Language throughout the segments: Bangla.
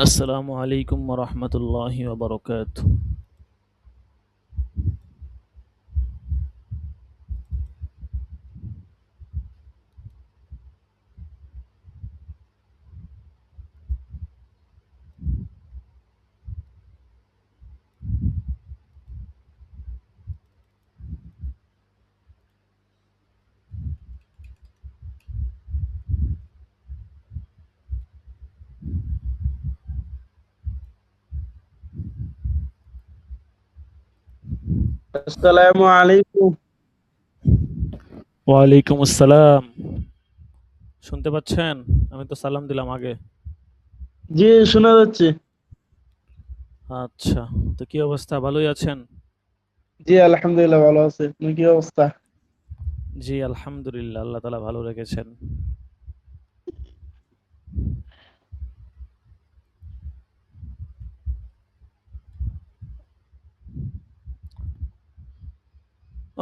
আসসালামু আলাইকুম ওয়া রাহমাতুল্লাহি ওয়া বারাকাতুহু। আসসালামু আলাইকুম। ওয়ালাইকুম আসসালাম। শুনতে পাচ্ছেন? আমি তো সালাম দিলাম আগে। জি, শোনা যাচ্ছে। আচ্ছা, তো কি অবস্থা? ভালোই আছেন? জি, আলহামদুলিল্লাহ ভালো আছে। তুমি কি অবস্থা? জি, আলহামদুলিল্লাহ। আল্লাহ তাআলা ভালো রেখেছেন।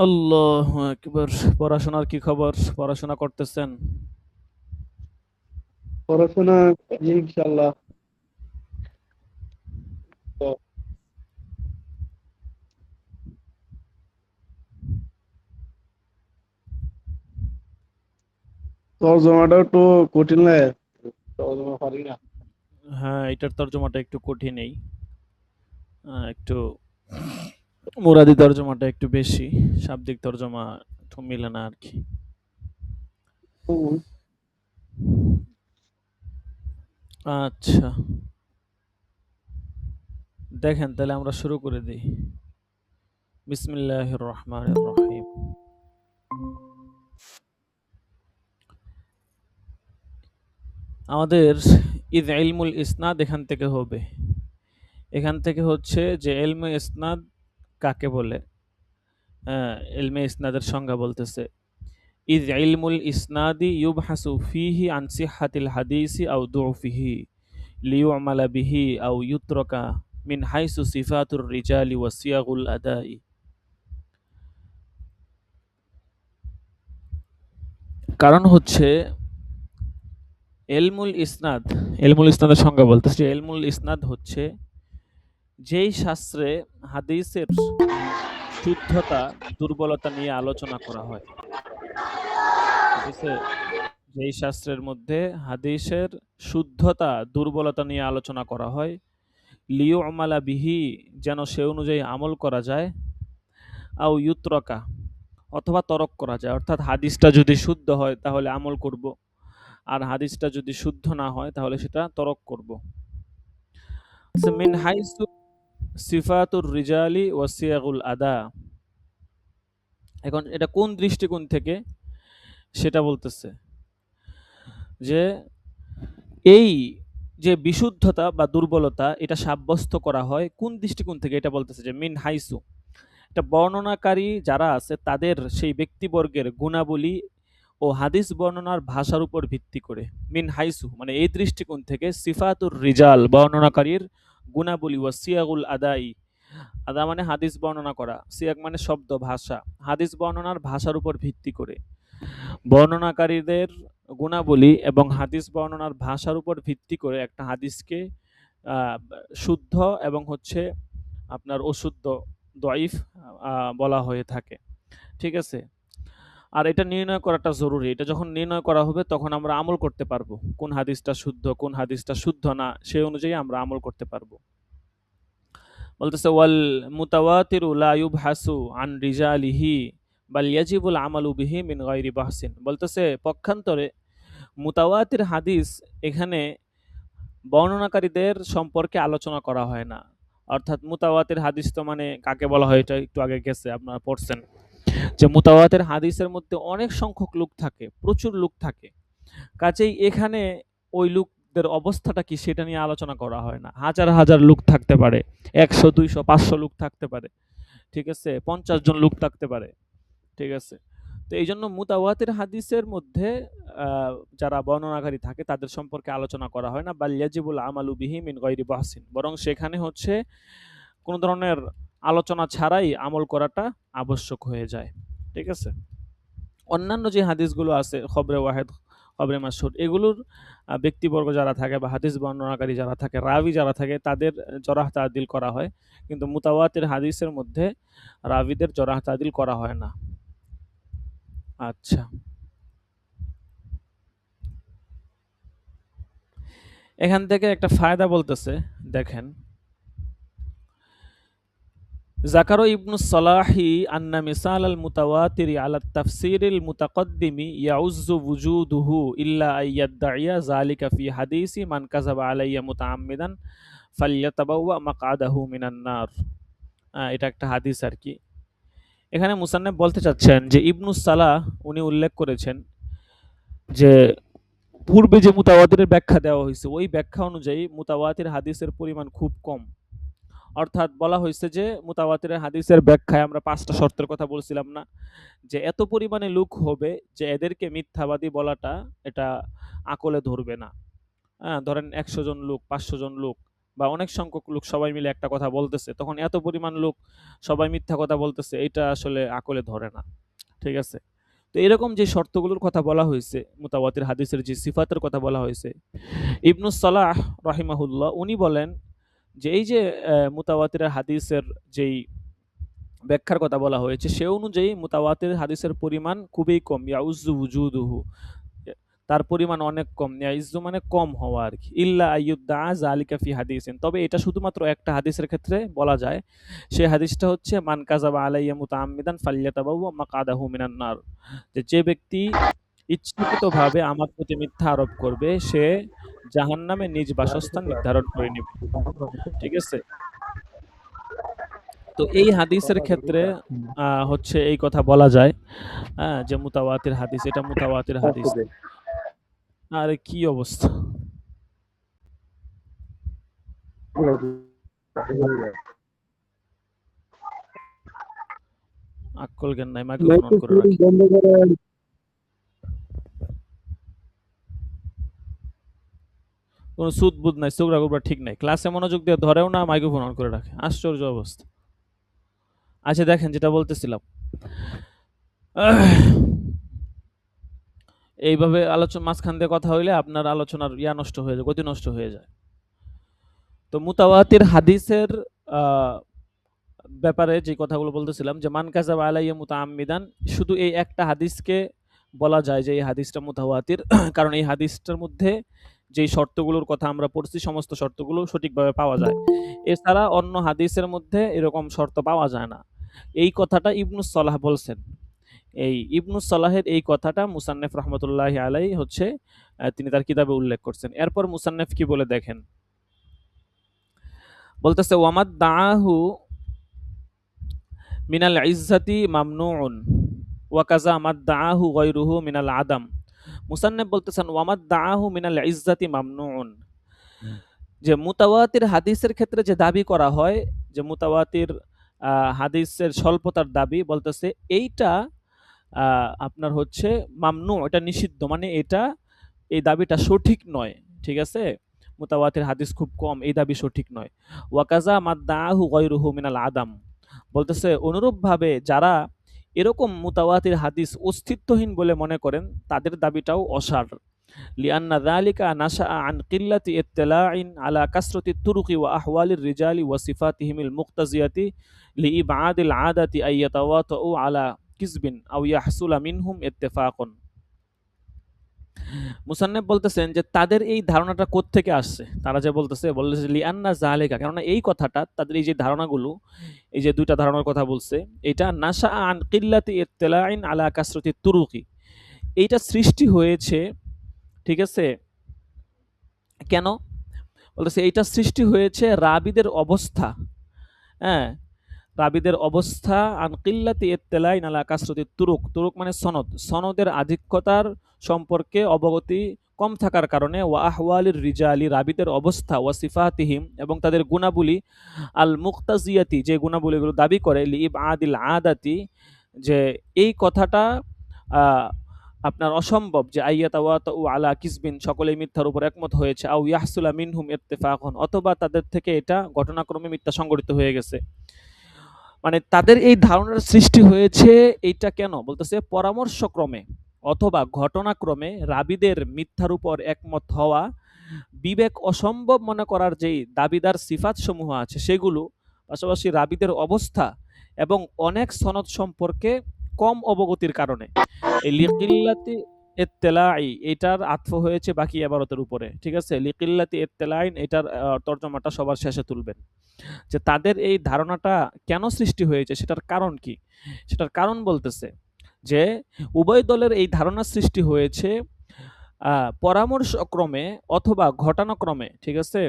আল্লাহু আকবার। পড়াশোনার কি খবর? পড়াশোনা করতেছেন? পড়াশোনা, জি ইনশাআল্লাহ। তো তর্জমাটা একটু কঠিন লাগে। তর্জমা পারি না। হ্যাঁ, এটার তর্জমাটা একটু কঠিনই। একটু মুরাদি তর্জমাটা একটু বেশি। শাব্দিক তর্জমা একটু মিলে না আরকি। হুম। আচ্ছা, দেখেন তাহলে আমরা শুরু করে দিই। বিসমিল্লাহির রহমানির রহিম। আমাদের ইদ ইলমুল ইসনাদ এখান থেকে হবে। এখান থেকে হচ্ছে যে ইলমে ইসনাদ কাকে বলে। ইলমে ইসনাদের সংজ্ঞা বলতেছে, ইদ ইলমুল ইসনাদি ইউবহাসু ফিহি আন সিহহাতিল হাদিসি আও দুউফিহি লিয়ুমালা বিহি আও ইউতরাকা মিন হাইসু সিফাতুর রিজালি ওয়া সিয়াগুল আদাই। কারণ হচ্ছে ইলমুল ইসনাদের সংজ্ঞা বলতেছে, ইলমুল ইসনাদ হচ্ছে যেই শাস্ত্রে হাদিসের শুদ্ধতা দুর্বলতা নিয়ে আলোচনা করা হয়। ঠিক আছে? যেই শাস্ত্রের মধ্যে হাদিসের শুদ্ধতা দুর্বলতা নিয়ে আলোচনা করা হয়, লিয়ুমালা বিহি, যেন সে অনুযায়ী আমল করা যায়, আও ইউতরাকা, অথবা তরক করা যায়। অর্থাৎ হাদিসটা যদি শুদ্ধ হয় তাহলে আমল করব, আর হাদিসটা যদি শুদ্ধ না হয় তাহলে সেটা তরক করব। মিন হাইসু সিফাতুর রিজালি ওয়া সিয়াগুল আদা। এখন এটা কোন দৃষ্টিকোণ থেকে সেটা বলতেছে, যে এই যে বিশুদ্ধতা বা দুর্বলতা এটা সাব্যস্ত করা হয় কোন দৃষ্টিকোণ থেকে, এটা বলতেছে যে মিন হাইসু, এটা বর্ণনাকারী যারা আছে তাদের সেই ব্যক্তিবর্গের গুণাবলী ও হাদিস বর্ণনার ভাষার উপর ভিত্তি করে। মিন হাইসু মানে এই দৃষ্টিকোণ থেকে, সিফাতুর রিজাল বর্ণনাকারীর গুণাবলী, ও সিয়াগুল আদাই, আদা মানে হাদিস বর্ণনা করা, সিয়াক মানে শব্দ ভাষা, হাদিস বর্ণনার ভাষার উপর ভিত্তি করে বর্ণনাকারীদের গুণাবলী এবং হাদিস বর্ণনার ভাষার উপর ভিত্তি করে একটা হাদিসকে শুদ্ধ এবং হচ্ছে আপনার অশুদ্ধ, দয়ীফ বলা হয়ে থাকে। ঠিক আছে? আর এটা নির্ণয় করাটা জরুরি। এটা যখন নির্ণয় করা হবে তখন আমরা আমল করতে পারবো। কোন হাদিসটা শুদ্ধ, কোন হাদিসটা শুদ্ধ না, সেই অনুযায়ী আমরা আমল করতে পারবো। বলতেছে ওয়াল মুতাওয়াতিরু লা ইউবহাসু আন রিজালিহি বাল ইয়াজিবুল আমালু বিহি মিন গায়রি বাহসিন। বলতেছে পক্ষান্তরে মুতাওয়াতির হাদিস এখানে বর্ণনাকারীদের সম্পর্কে আলোচনা করা হয় না। অর্থাৎ মুতাওয়াতির হাদিস তো মানে কাকে বলা হয়, এটা একটু আগে গেছে, আপনারা পড়ছেন যে মুতাওয়াতির হাদিসের মধ্যে অনেক সংখ্যক লোক থাকে, প্রচুর লোক থাকে। কাজেই এখানে ওই লোকদের অবস্থাটা কি সেটা নিয়ে আলোচনা করা হয় না। হাজার হাজার লোক থাকতে পারে, ১০০ ২০০ ৫০০ লোক থাকতে পারে। ঠিক আছে? ৫০ জন লোক থাকতে পারে। ঠিক আছে? তো এইজন্য মুতাওয়াতির হাদিসের মধ্যে আ যারা বর্ণনাকারী থাকে তাদের সম্পর্কে আলোচনা করা হয় না। বাল ইয়াজিবুল আমালু বিহি মিন গায়রি বাহসিন। বরং সেখানে হচ্ছে কোন ধরনের আলোচনা ছাড়াই আমল করাটা আবশ্যক হয়ে যায়। ঠিক আছে? অন্যান্য যে হাদিসগুলো আছে খবরে ওয়াহেদ, খবরে মাশহুর এগুলোর ব্যক্তিবর্গ যারা থাকে বা হাদিস বর্ণনাকারী যারা থাকে, রাবি যারা থাকে তাদের জরাহ তাদিল করা হয়। কিন্তু মুতাওয়াতির হাদিসের মধ্যে রাবিদের জরাহ তাদিল করা হয় না। আচ্ছা, এখান থেকে একটা ফায়দা বলতেছে, দেখেন, জাকারো ইবনু সালাহি আন্না মিসাল আল মুতাওয়াতিরি আলা তাফসিরিল মুতাকদ্দিমি ইয়াউজ্জু ওয়ুজুদুহু ইল্লা আইয়াদ্দাইয়া যালিকা ফি হাদিসি মান কাযাবা আলাইয়া মুতাআম্মিদান ফালইয়াতাবাওয়া মাকআদাহু মিনান নার। এটা একটা হাদিস আর কি। এখানে মুসান্নেফ বলতে চাচ্ছেন যে ইবনু সালাহ উনি উল্লেখ করেছেন যে পূর্বে যে মুতাওয়াতিরের ব্যাখ্যা দেওয়া হয়েছে ওই ব্যাখ্যা অনুযায়ী মুতাওয়াতির হাদিসের পরিমাণ খুব কম। অর্থাৎ বলা হয়েছে যে মুতাওয়াতিরের হাদিসের ব্যাখ্যায় আমরা ৫টা শর্তের কথা বলছিলাম না, যে এত পরিমাণে লোক হবে যে এদেরকে মিথ্যাবাদী বলাটা এটা আকলে ধরবে না। ধরেন ১০০ জন লোক, ৫০০ জন লোক বা অনেক সংখ্যক লোক সবাই মিলে একটা কথা বলতেছে, তখন এত পরিমাণ লোক সবাই মিথ্যা কথা বলতেছে, এটা আসলে আকলে ধরে না। ঠিক আছে? তো এরকম যে শর্তগুলোর কথা বলা হয়েছে, মুতাওয়াতির হাদিসের যে সিফাতের কথা বলা হয়েছে, ইবনু সালাহ রাহিমাহুল্লাহ উনি বলেন যে এই যে মুতাওয়াতিরের হাদিসের যেই ব্যাখ্যার কথা বলা হয়েছে সে অনুযায়ী মুতাওয়াতির হাদিসের পরিমাণ খুবই কম, ইয়াউজ্জু ওয়ুজুদুহু, তার পরিমাণ অনেক কম, ইয়াইজ্জু মানে কম হওয়া আর কি, ইল্লা আইয়ুদ্দা যালিকা ফি হাদিসিন, তবে এটা শুধুমাত্র একটা হাদিসের ক্ষেত্রে বলা যায়। সেই হাদিসটা হচ্ছে মান কাযাবা আলাইয়া মুতাআম্মিদান ফালইয়াতাবাওয়া মাকআদাহু মিনান নার, যে ব্যক্তি ইচ্ছাকৃতভাবে আমার প্রতি মিথ্যা আরোপ করবে সে জাহান্নামে নিজ বাসস্থান নির্ধারণ করে নেবে। ঠিক আছে? তো এই হাদিসের ক্ষেত্রে হচ্ছে এই কথা বলা যায় যে মুতাওয়াতির হাদিস, এটা মুতাওয়াতির হাদিস। আরে কি অবস্থা! আক্কল জ্ঞান নাই, মাইক্রোফোন অন করে রাখি। বন্ধ করেন। কোনো সুদ বুদ নাই, চোখরা গোবরা ঠিক নাই, ক্লাসে মনোযোগ দিয়ে ধরেও না, মাইক্রোফোন অন করে রাখে, আশ্চর্য অবস্থা। আচ্ছা দেখেন যেটা বলতেছিলাম, এইভাবে আলোচনা মাঝখান দিয়ে কথা হইলে আপনার আলোচনার নষ্ট হয়ে যায়, গতি নষ্ট হয়ে যায়। তো মুতাওয়াতির হাদিসের ব্যাপারে যে কথাগুলো বলতেছিলাম, যে মান কাযাবা আলাইয়া মুতাআম্মিদান, শুধু এই একটা হাদিসকে বলা যায় যে এই হাদিসটা মুতাওয়াতির, কারণ এই হাদিসটার মধ্যে যেই শর্তগুলোর কথা আমরা পড়ছি সমস্ত শর্তগুলো সঠিকভাবে পাওয়া যায়। এছাড়া অন্য হাদিসের মধ্যে এরকম শর্ত পাওয়া যায় না। এই কথাটা ইবনু সালাহ বলছেন। এই ইবনু সালাহের এই কথাটা মুসান্নেফ রহমতুল্লাহি আলাইহি হচ্ছে তিনি তার কিতাবে উল্লেখ করছেন। এরপর মুসান্নেফ কি বলে দেখেন, বলতেছে ওয়ামাদ দাআহু মিনাল ইজ্জাতি মামনুউন ওয়া কাযা মাদ দাআহু গায়রুহু মিনাল আদাম। মুসান্নেফ বলতেছেন ওয়ামাদ দাআহু মিনাল ইজ্জাতি মামনুউন, যে মুতাওয়াতির হাদিসের ক্ষেত্রে যে দাবি করা হয় যে মুতাওয়াতির হাদিসের স্বল্পতার দাবি, বলতেছে এইটা আপনার হচ্ছে মামনু, এটা নিষিদ্ধ, মানে এটা এই দাবিটা সঠিক নয়। ঠিক আছে? মুতাওয়াতির হাদিস খুব কম, এই দাবি সঠিক নয়। ওয়াকাজা মাদ্দাহু গায়রুহু মিনাল আদাম, বলতেছে অনুরূপভাবে যারা এরকম মুতাওয়াতির হাদিস অস্তিত্বহীন বলে মনে করেন তাদের দাবিটাও অসার। লিআন্না যালিকা নাশাআ আন কিল্লাতি ইত্তিলাইন আলা কাসরাতি তুরুকি ওয়া আহওয়ালির রিজালি ওয়া সিফাতিহিমিল মুক্তাজিয়াতি লিইবআদিল আদাতি আইয়াতাওয়াতাউ আলা কিসবিন আও ইয়াহসুলা মিনহুম ইত্তিফাকুন। মুসান্নেফ বলতেছেন যে তাদের এই ধারণাটা কোত্থেকে আসছে, তারা যে বলতেছে লিআন্না যালিকা, কেননা এই কথাটা তাদের এই যে ধারণাগুলো, এই যে দুইটা ধারণার কথা বলছে, এটা নাশা আন কিল্লাতি ইত্তিলাইন আলা কাসরাতি তুরুকি, এইটা সৃষ্টি হয়েছে। ঠিক আছে? কেন বলতেছে এইটা সৃষ্টি হয়েছে রাবিদের অবস্থা, হ্যাঁ, রাবিদের অবস্থা, আন কিল্লাতি ইত্তিলাইন আলা কাসরাতি তুরুক, তুরুক মানে সনদ, সনদের আধিক্যতার সম্পর্কে অবগতি কম থাকার কারণে, ওয়া আহওয়ালির রিজালি, রাবিদের অবস্থা, ওয়া সিফাতিহিম এবং তাদের গুণাবলী, আল মুক্তাজিয়াতি যে গুণাবলীগুলো দাবি করে, লিইবআদিল আদাতি যে এই কথাটা আপনার অসম্ভব, যে আইয়াতাওয়াতাউ আলা কিসবিন সকলেই মিথ্যার উপর একমত হয়েছে, আও ইয়াহসুলা মিনহুম ইত্তিফাকুন অথবা তাদের থেকে এটা ঘটনাক্রমে মিথ্যা সংঘটিত হয়ে গেছে। মানে তাদের এই ধারণার সৃষ্টি হয়েছে এইটা কেন বলতেছে পরামর্শক্রমে, অথবা ঘটনাক্রমে রাবীদের মিথ্যার উপর একমত হওয়া, বিবেক অসম্ভব মনে করার যেই দাবিদার সিফাত সমূহ আছে সেগুলো, পাশাপাশি রাবীদের অবস্থা এবং অনেক সনদ সম্পর্কে কম অবগতির কারণে। এই লিকিল্লাতি ইত্তেলাই এটার আতফ হয়েছে বাকি ইবারতের উপরে, ঠিক আছে? লিকিল্লাতি ইত্তেলাইন এটার তর্জমাটা সবার শেষে তুলবেন, যে তাদের এই ধারণাটা কেন সৃষ্টি হয়েছে, সেটার কারণ কি। সেটার কারণ বলতেছে যে উভয় দলের এই ধারণা সৃষ্টি হয়েছে পরামর্শক্রমে অথবা ঘটনাক্রমে, ঠিক আছে?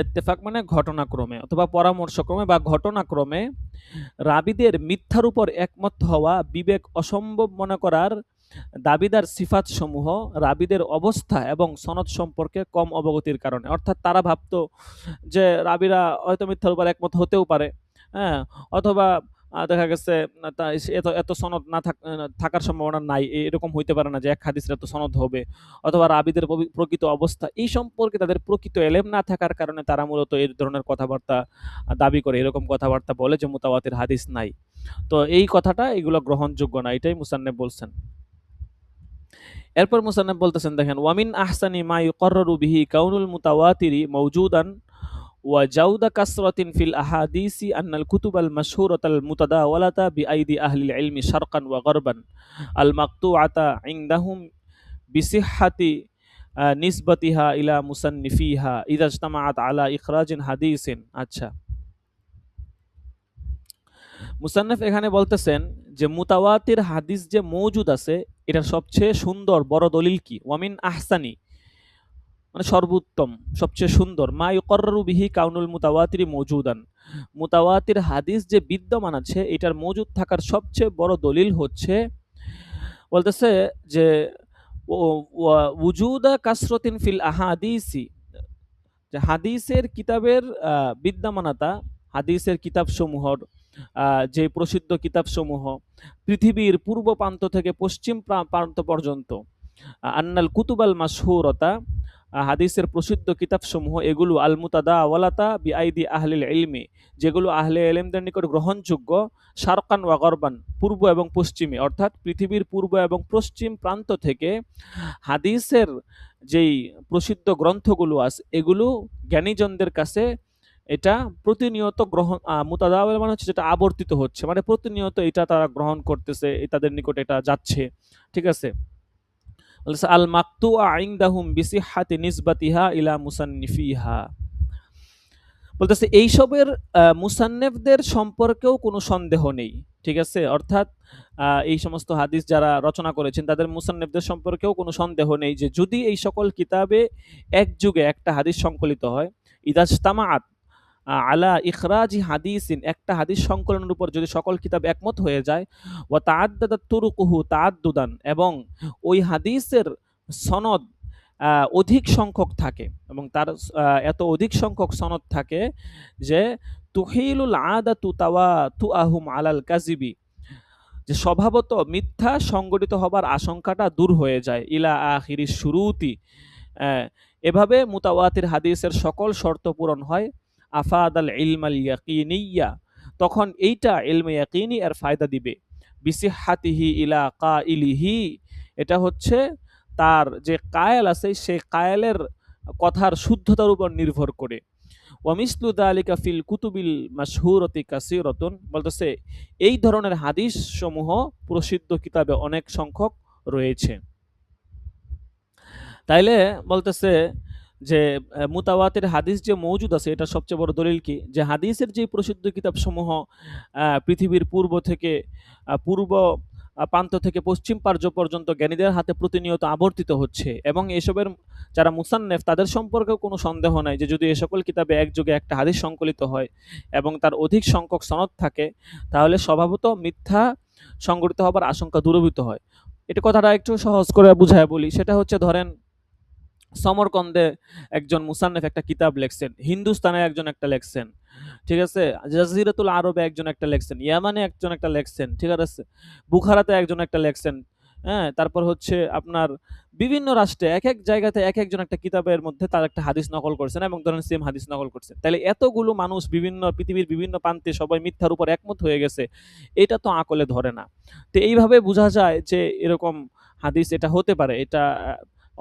ইত্তেফাক মানে ঘটনাক্রমে অথবা পরামর্শক্রমে বা ঘটনাক্রমে রাবীদের মিথ্যার উপর একমত হওয়া, বিবেক অসম্ভব মনে করার দাবিদার সিফাত সমূহ, রাবীদের অবস্থা এবং সনদ সম্পর্কে কম অবগতির কারণে। অর্থাৎ তারা ভাবতো যে রাবীরা হয়তো মিথ্যার উপর একমত হতেও পারে, হ্যাঁ, অথবা দেখা গেছে এত এত সনদ না থাকার সম্ভাবনা নাই, এরকম হইতে পারে না যে এক হাদিসের এত সনদ হবে, অথবা রাবীদের প্রকৃত অবস্থা এই সম্পর্কে তাদের প্রকৃত এলেম না থাকার কারণে তারা মূলত এই ধরনের কথাবার্তা দাবি করে, এরকম কথাবার্তা বলে যে মুতাওয়াতির হাদিস নাই। তো এই কথাটা এগুলো গ্রহণযোগ্য না, এটাই মুসান্নেফ বলছেন। এরপর মুসান্নেফ বলতেছেন, দেখেন, ওয়ামিন আহসানি মা ইউকাররারু বিহি কাউনুল মুতাওয়াতিরি মাওজুদান ওয়া জাউদা কাসরাতিন ফিল আহাদিসি আন্নাল কুতুবাল মাশহুরাতাল মুতাদাওয়ালাতা বিআইদি আহলিল ইলমি শারকান ওয়া গারবান আল মাকতুআতা ইনদাহুম বিসিহহাতি নিসবাতিহা ইলা মুসান্নিফিহা ইযা ইজতামাআত আলা ইখরাজিন হাদিসিন। আচ্ছা, মুসান্নেফ এখানে বলতেছেন যে মুতাওয়াতির হাদিস যে মওজুদ আছে এটার সবচেয়ে সুন্দর বড় দলিল কি? ওয়ামিন আহসানি মানে সর্বোত্তম, সবচেয়ে সুন্দর, মা ইউকাররারু বিহি কাউনুল মুতাওয়াতিরি মওজুদান, মুতাওয়াতির হাদিস যে বিদ্যমান আছে এটার মওজুদ থাকার সবচেয়ে বড় দলিল হচ্ছে, বলতেছে যে ওয়ুজুদা কাসরাতিন ফিল আহাদিসি, যে হাদিসের কিতাবের বিদ্যমানতা, হাদিসের কিতাবসমূহর যে প্রসিদ্ধ কিতাবসমূহ পৃথিবীর পূর্ব প্রান্ত থেকে পশ্চিম প্রান্ত পর্যন্ত, আন্নাল কুতুবাল মাশহুরতা, হাদিসের প্রসিদ্ধ কিতাবসমূহ এগুলো আল মুতাদাওয়ালাতা বিআইদি আহলিল ইলমি, যেগুলো আহলে ইলমদের নিকট গ্রহণযোগ্য, শারকান ওয়া গরবান, পূর্ব এবং পশ্চিমে, অর্থাৎ পৃথিবীর পূর্ব এবং পশ্চিম প্রান্ত থেকে হাদিসের যেই প্রসিদ্ধ গ্রন্থগুলো আছে এগুলো জ্ঞানীজনদের কাছে এটা প্রতিনিয়ত গ্রহণ, মুতাদাওয়াল মানে হচ্ছে যেটা আবর্তিত হচ্ছে, মানে প্রতিনিয়ত এটা তারা গ্রহণ করতেছে, তাদের নিকট এটা যাচ্ছে, ঠিক আছে? আল মাকতুআ ইনদাহুম বিসিহহাতি নিসবাতিহা ইলা মুসান্নিফিহা, বলতেছে এইসবের মুসান্নেফদের সম্পর্কেও কোনো সন্দেহ নেই, ঠিক আছে? অর্থাৎ এই সমস্ত হাদিস যারা রচনা করেছেন তাদের মুসান্নেফদের সম্পর্কেও কোনো সন্দেহ নেই যে যদি এই সকল কিতাবে এক যুগে একটা হাদিস সংকলিত হয়, ইদাজতামাআত আলা ইখরাজি হাদিসিন, একটা হাদিস সংকলনের উপর যদি সকল কিতাব একমত হয়ে যায়, ওয়া তাআদ্দাদাত তুরুকুহু তাআদ্দুদান, এবং ওই হাদিসের সনদ অধিক সংখ্যক থাকে, এবং তার এত অধিক সংখ্যক সনদ থাকে যে তুহিলুল আদাতু তাওয়াতুআহুম আলাল কাযিবি, যে স্বভাবত মিথ্যা সংগঠিত হবার আশঙ্কাটা দূর হয়ে যায়, ইলা আখিরিশ শুরুতি, এভাবে মুতাওয়াতির হাদিসের সকল শর্ত পূরণ হয়, আফাদাল ইলমাল ইয়াকিনিয়া, তখন এইটা ইলমে ইয়াকিনি এর ফায়দা দিবে, বিসিহহাতিহি ইলা কাইলিহি, এটা হচ্ছে তার যে কায়েল আছে সেই কায়েলের কথার শুদ্ধতার উপর নির্ভর করে। ওয়ামিসলু যালিকা ফিল কুতুবিল মাশহুরাতি কাসীরাতুন, বলতেছে এই ধরনের হাদিস সমূহ প্রসিদ্ধ কিতাবে অনেক সংখ্যক রয়েছে। তাইলে বলতেছে যে মুতাওয়াতির হাদিস যে মওজুদ আছে এটা সবচেয়ে বড় দলিল কি, যে হাদিসের যে প্রসিদ্ধ কিতাবসমূহ পৃথিবীর পূর্ব থেকে পূর্ব প্রান্ত থেকে পশ্চিম পার্শ্ব পর্যন্ত জ্ঞানীদের হাতে প্রতিনিয়ত আবর্তিত হচ্ছে, এবং এসবের যারা মুসান্নেফ তাদের সম্পর্কেও কোনো সন্দেহ নাই যে যদি এ সকল কিতাবে একযোগে একটা হাদিস সংকলিত হয় এবং তার অধিক সংখ্যক সনদ থাকে তাহলে স্বভাবত মিথ্যা সংগঠিত হবার আশঙ্কা দূরীভূত হয়। এটা কথাটা একটু সহজ করে বুঝায় বলি, সেটা হচ্ছে ধরেন সমরকন্দে একজন মুসান্নেফ একটা কিতাব লেখছেন, হিন্দুস্তানে একজন একটা লেখছেন, ঠিক আছে, জাজিরাতুল আরবে একজন একটা লেখছেন, ইয়ামানে একজন একটা লেখছেন, ঠিক আছে, বুখারাতে একজন একটা লেখছেন, হ্যাঁ, তারপর হচ্ছে আপনার বিভিন্ন রাষ্ট্রে এক এক জায়গাতে এক একজন একটা কিতাবের মধ্যে তার একটা হাদিস নকল করছেন এবং ধরেন সেম হাদিস নকল করছেন, তাহলে এতগুলো মানুষ বিভিন্ন পৃথিবীর বিভিন্ন প্রান্তে সবাই মিথ্যার উপর একমত হয়ে গেছে, এটা তো আকলে ধরে না। তো এইভাবে বোঝা যায় যে এরকম হাদিস এটা হতে পারে, এটা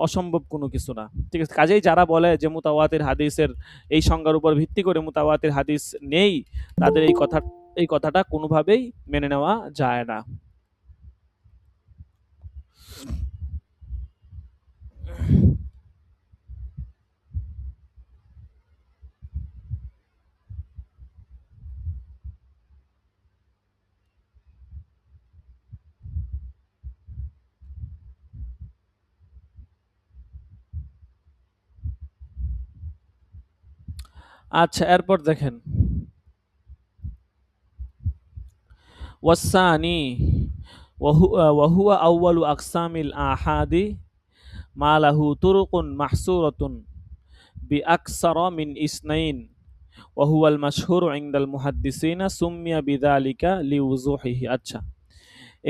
অসম্ভব কোনো কিছু না। ঠিক আছে, কাজেই যারা বলে যে মুতাওয়াতির হাদিসের এই সংজ্ঞার উপর ভিত্তি করে মুতাওয়াতির হাদিস নেই, তাদের এই কথাটা কোনোভাবেই মেনে নেওয়া যায় না। আচ্ছা, এরপর দেখেন, ওয়াসানি ওয়াহুয়া আউয়ালু আকসামিল আহাদি মা লাহু তুরুকুন মাহসুরাতুন বিআকসারা মিন ইসনাইন ওয়া হুয়াল মাশহুরু ইনদাল মুহাদ্দিসিনা সুম্মিয়া বিযালিকা লিউযুহিহি। আচ্ছা,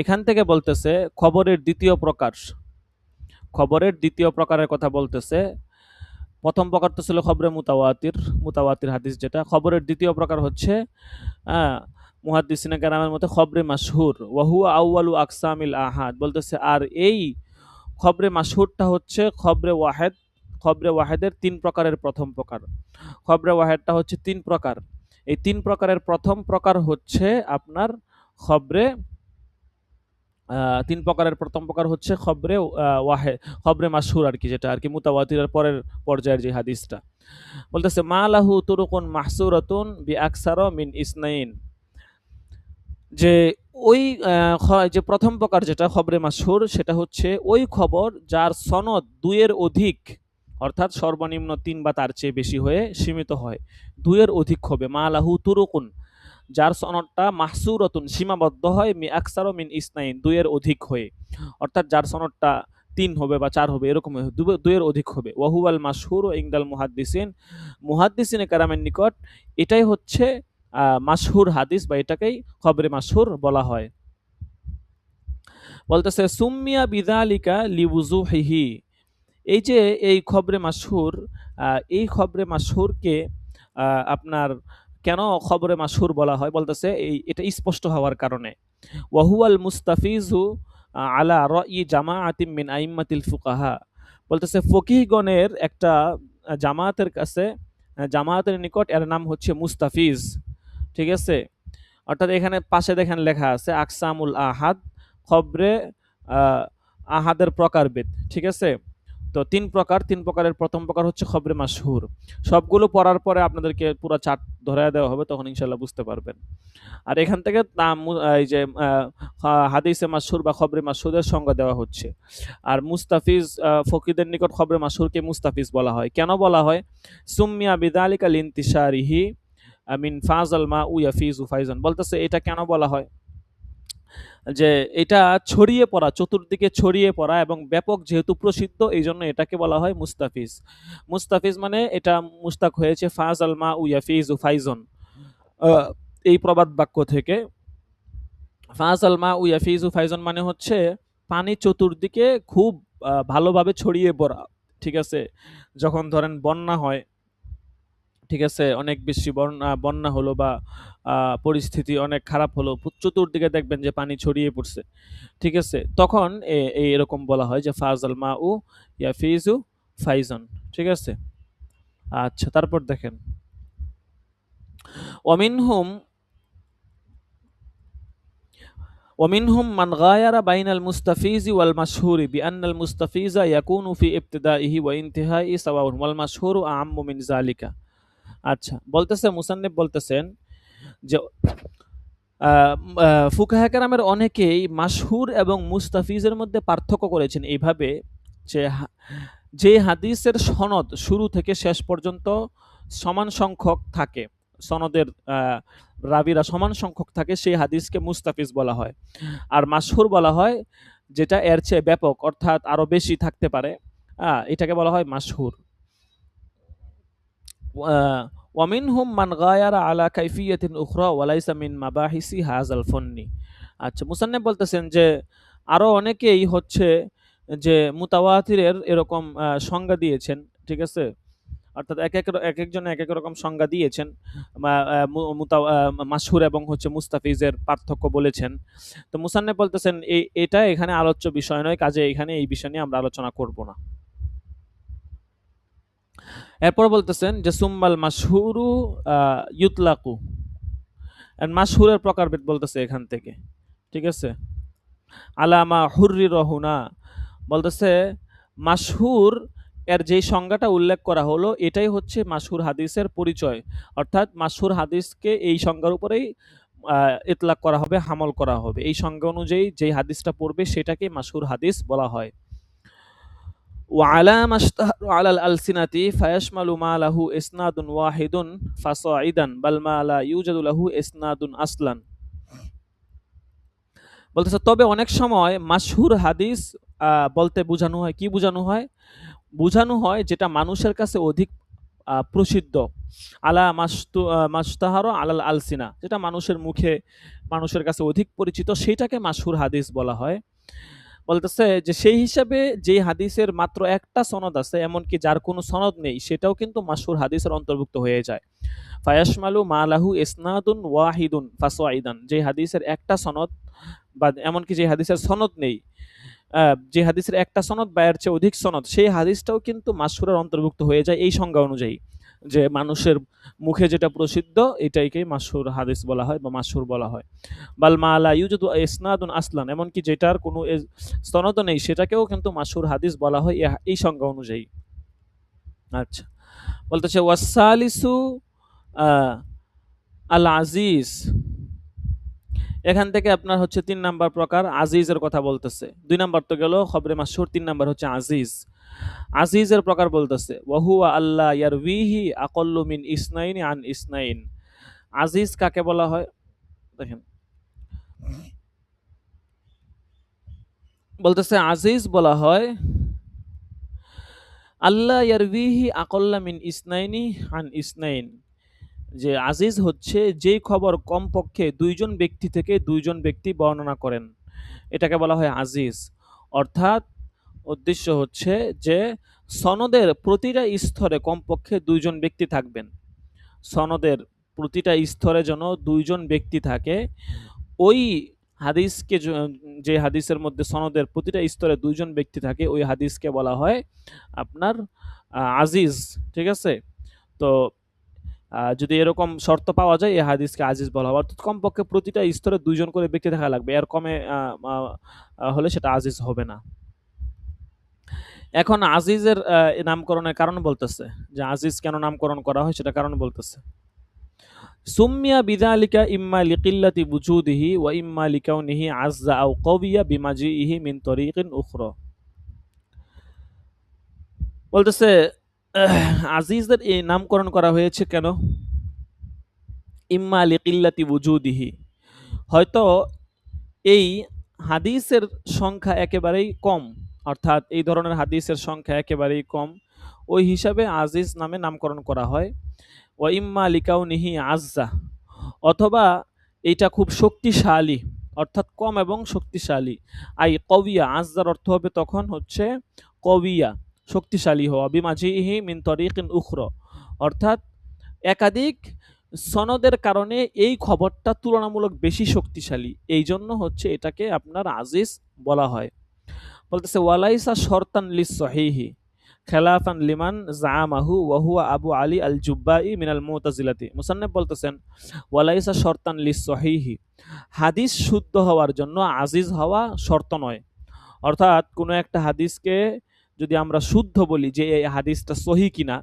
এখান থেকে বলতেছে খবরের দ্বিতীয় প্রকারের কথা বলতেছে। প্রথম প্রকার তো ছিল খবরে মুতাওয়াতির হাদিস, যেটা খবরের দ্বিতীয় প্রকার হচ্ছে মুহাদ্দিসিনে কেরামের মতে খবরে মাশহুর, ওয়া হুয়া আউয়ালু আকসামিল আহাদ। বলতেছে আর এই খবরে মাশহুরটা হচ্ছে খবরে ওয়াহেদের ৩ প্রকারের প্রথম প্রকার। খবরে ওয়াহেদটা হচ্ছে ৩ প্রকার। এই ৩ প্রকারের প্রথম প্রকার হচ্ছে আপনার খবরে ৩ প্রকারের প্রথম প্রকার হচ্ছে খবরে মাশহুর আর কি, যেটা আর কি মুতাওয়াতিরের পরের পর্যায়ের যে হাদিসটা। বলতেছে মা লাহু তুরুকুন মাহসুরাতুন বিআকসারা মিন ইসনাইন, যে ওই যে প্রথম প্রকার যেটা খবরে মাশহুর, সেটা হচ্ছে ওই খবর যার সনদ ২ এর অধিক, অর্থাৎ সর্বনিম্ন ৩ বা তার চেয়ে বেশি হয়ে সীমিত হয়। ২ এর অধিক হবে, মা লাহু তুরুকুন, যার সনদটা মাহসুরাতুন সীমাবদ্ধ হয়, আকসারা মিন ইসনাইন ২ এর অধিক হয়ে, অর্থাৎ যার সনদটা ৩ হবে বা ৪ হবে, এরকম ২ এর অধিক হবে। ওয়া হুয়াল মাশহুরু ইনদাল মুহাদ্দিসিনে কেরামের নিকট এটাই হচ্ছে মাশহুর হাদিস, বা এটাকেই খবরে মাশহুর বলা হয়। বলতেছে সুম্মিয়া বিযালিকা লিউযুহিহি, এই যে এই খবরে মাশহুর, এই খবরে মাশহুরকে আপনার কেন খবরে মাশহুর বলা হয়, বলতেছে এটা স্পষ্ট হওয়ার কারণে। ওয়াহুয়াল মুস্তাফিজু আলা রাই জামাআতিম মিন আইম্মাতিল ফুকাহা, বলতেছে ফকিহগণের একটা জামায়াতের নিকট এর নাম হচ্ছে মুস্তাফিজ। ঠিক আছে, অর্থাৎ এখানে পাশে দেখেন লেখা আছে আকসামুল আহাদ, খবরে আহাদের প্রকারভেদ। ঠিক আছে, তো ৩ প্রকারের প্রথম প্রকার হচ্ছে খবরে মাশহুর। সবগুলো পড়ার পরে আপনাদেরকে পুরো চার্ট ধরায় দেওয়া হবে, তখন ইনশাআল্লাহ বুঝতে পারবেন। আর এখান থেকে এই যে হাদিসে মাশহুর বা খবরে মাশহুরের সংজ্ঞা দেওয়া হচ্ছে। আর মুস্তাফিজ, ফকিদের নিকট খবরে মাশহুরকে মুস্তাফিজ বলা হয়। কেন বলা হয়? সুম্মিয়া বিযালিকা লিনতিশারিহি মিন ফাজাল মা ইয়াফিজু ফাইজান, বলতেছে এটা কেন বলা হয়, যে এটা ছড়িয়ে পড়া, চতুর্দিকে ছড়িয়ে পড়া এবং ব্যাপক যেহেতু প্রসিদ্ধ, এই জন্য এটাকে বলা হয় মুস্তাফিজ। মুস্তাফিজ মানে এটা মুস্তাক হয়েছে ফাজাল মা ইয়াফিজু ফাইজন, এই প্রবাদ বাক্য থেকে। ফাজাল মা ইয়াফিজু ফাইজন মানে হচ্ছে পানি চতুর্দিকে খুব ভালোভাবে ছড়িয়ে পড়া। ঠিক আছে, যখন ধরেন বন্যা হয়, ঠিক আছে, অনেক বেশি বন্যা হলো বা পরিস্থিতি অনেক খারাপ হলো, চতুর্দিকে দেখবেন যে পানি ছড়িয়ে পড়ছে। ঠিক আছে, তখন এরকম বলা হয় যে ফাজাল মা উ ইয়াফিজু ফাইজন। ঠিক আছে, আচ্ছা, তারপর দেখেন ওয়ামিনহুম মান গায়ারা বাইনাল মুস্তাফিজি ওয়াল মাশহুরি বিআন্নাল মুস্তাফিজা ইয়াকুনু ফি ইবতিদাইহি ওয়া ইনতিহাই সাওয়াউন ওয়াল মাশহুরু আ'আম্মু মিন যালিকা। আচ্ছা, বলতেছে মুসান্নিফ বলতেছেন যে ফুকাহা কেরামের অনেকেই মাশহুর এবং মুস্তাফিজের মধ্যে পার্থক্য করেছেন এইভাবে, যে হাদিসের সনদ শুরু থেকে শেষ পর্যন্ত সমান সংখ্যক থাকে, সনদের রাবিরা সমান সংখ্যক থাকে, সেই হাদিসকে মুস্তাফিজ বলা হয়। আর মাশহুর বলা হয় যেটা এর চেয়ে ব্যাপক, অর্থাৎ আরো বেশি থাকতে পারে, এটাকে বলা হয় মাশহুর। ওয়ামিনহুম মান গায়ারা আলা কাইফিয়াতিন উখরা ওয়া লাইসা মিন মাবাহিসি হাযাল ফান্নি। আচ্ছা, মুসান্নিফ বলতেছেন যে আরো অনেকেই হচ্ছে যে মুতাওয়াতিরের এরকম সংজ্ঞা দিয়েছেন, ঠিক আছে? অর্থাৎ এক একজন এক এক রকম সংজ্ঞা দিয়েছেন। মাশহুর এবং হচ্ছে মুস্তাফিজের পার্থক্য বলেছেন। তো মুসান্নেফ বলতেছেন এটা এখানে আলোচ্য বিষয় নয়, কাজে এখানে এই বিষয় নিয়ে আমরা আলোচনা করব না। এরপর বলতেছেন যে সুম্মাল মাশহুরু ইউতলাকু, মাশহুরের প্রকারভেদ বলতেছে এখান থেকে, ঠিক আছে? আলামা হুররি রহুনা বলতেছে মাশহুর এর যেই সংজ্ঞাটা উল্লেখ করা হলো এটাই হচ্ছে মাশহুর হাদিসের পরিচয়, অর্থাৎ মাশহুর হাদিসকে এই সংজ্ঞার উপরেই ইতলাক করা হবে, হামল করা হবে। এই সংজ্ঞা অনুযায়ী যেই হাদিসটা পড়বে সেটাকে মাশহুর হাদিস বলা হয়। وعلى ما اشتهر على الألسنة فيشمل ما له إسناد واحد فصاعدا بل ما لا يوجد له إسناد أصلا। বলতেছে তবে অনেক সময় মাশহুর হাদিস বলতে বোঝানো হয়, কি বোঝানো হয়? বোঝানো হয় যেটা মানুষের কাছে অধিক প্রসিদ্ধ, আলা মাস্তাহারো আলাল আলসিনা, যেটা মানুষের মুখে মানুষের কাছে অধিক পরিচিত সেটাকে মাশহুর হাদিস বলা হয়। বলতেছে যে সেই হিসাবে যেই হাদিসের মাত্র একটা সনদ আছে, এমনকি যার কোনো সনদ নেই, সেটাও কিন্তু মাশহুর হাদিসের অন্তর্ভুক্ত হয়ে যায়। ফায়াশমালু মা লাহু ইসনাদুন ওয়াহিদুন ফাসাইদান, যে হাদিসের একটা সনদ বা এমনকি যে হাদিসের সনদ নেই, যে হাদিসের একটা সনদ বা এর চেয়ে অধিক সনদ, সেই হাদিসটাও কিন্তু মাশহুরের অন্তর্ভুক্ত হয়ে যায় এই সংজ্ঞা অনুযায়ী, যে মানুষের মুখে যেটা প্রসিদ্ধ এটাইকে মাশহুর হাদিস বলা হয় বা মাশহুর বলা হয়। বাল মা লা ইউজাদু ইসনাদুন আসলান, এমনকি যেটার কোনো সনদ নেই সেটাকেও কিন্তু মাশহুর হাদিস বলা হয় এই সংজ্ঞা অনুযায়ী। আচ্ছা, বলতেছে ওয়াসালিসু আল আজিজ, এখান থেকে আপনার হচ্ছে ৩ নাম্বার প্রকার আজিজের কথা বলতেছে। ২ নাম্বার তো গেল খবরে মাশহুর, ৩ নাম্বার হচ্ছে আজিজ। আজিজের প্রকার বলতেছে ওয়াহুয়া আল্লাহ ইয়ারউইহি আকাল্লু মিন ইসনাইনি আন ইসনাইন। আজিজ কাকে বলা হয়? দেখেন, বলতেছে আজিজ বলা হয় আল্লাহ ইয়ারউইহি আকাল্লা মিন ইসনাইনি আন ইসনাইন, যে আজিজ হচ্ছে যেই খবর কমপক্ষে দুইজন ব্যক্তি থেকে দুইজন ব্যক্তি বর্ণনা করেন, এটাকে বলা হয় আজিজ। অর্থাৎ উদ্দেশ্য হচ্ছে যে সনদের প্রতিটা স্তরে কমপক্ষে দুইজন ব্যক্তি থাকবেন। সনদের প্রতিটা স্তরে যেন দুইজন ব্যক্তি থাকে, ওই হাদিসকে যে হাদিসের মধ্যে সনদের প্রতিটা স্তরে দুইজন ব্যক্তি থাকে ওই হাদিসকে বলা হয় আপনার আজিজ, ঠিক আছে? তো যদি এরকম শর্ত পাওয়া যায় এই হাদিসকে আজিজ বলা হবে, অর্থাৎ কমপক্ষে প্রতিটা স্তরে দুইজন করে ব্যক্তি থাকা লাগবে, এর কমে হলে সেটা আজিজ হবে না। এখন আজিজের নামকরণের কারণ বলতেছে, যে আজিজ কেন নামকরণ করা হয় সেটা কারণ বলতেছে। সুম্মিয়া বিযালিকা ইম্মা লিকিল্লাতি বুজুদিহি ওয়া ইম্মা লিকাউনিহি আযযা আও কাওয়িয়া বিমাজিইহি মিন তরিকিন উখরা। বলতেছে আজিজের এই নামকরণ করা হয়েছে কেন? ইম্মা লিকিল্লাতি বুজুদিহি, হয়তো এই হাদিসের সংখ্যা একেবারেই কম, অর্থাৎ এই ধরনের হাদিসের সংখ্যা একেবারেই কম, ওই হিসাবে আজিজ নামে নামকরণ করা হয়। ওয়া ইম্মা লিকাউনিহি আযযা, অথবা এটা খুব শক্তিশালী, অর্থাৎ কম এবং শক্তিশালী। আই কবিয়া, আযযার অর্থ হবে তখন হচ্ছে কবিয়া, শক্তিশালী হওয়া, বিমাজিহি মিন তরিকিন উখরা, অর্থাৎ একাধিক সনদের কারণে এই খবরটা তুলনামূলক বেশি শক্তিশালী, এই জন্য হচ্ছে এটাকে আপনার আজিজ বলা হয়। বলতেছে ওয়ালাইসা শর্তান লিস সহিহি খেলাফান লিমান জামাহু ওয়া হুয়া আবু আলী আল জুব্বাই মিনাল মুতাজিলাতি। মুসান্নিফ বলতেছেন ওয়ালাইসা শর্তান লিস সহিহি, হাদিস শুদ্ধ হওয়ার জন্য আজিজ হওয়া শর্ত নয়। অর্থাৎ কোনো একটা হাদিসকে যদি আমরা শুদ্ধ বলি যে এই হাদিসটা সহি কিনা,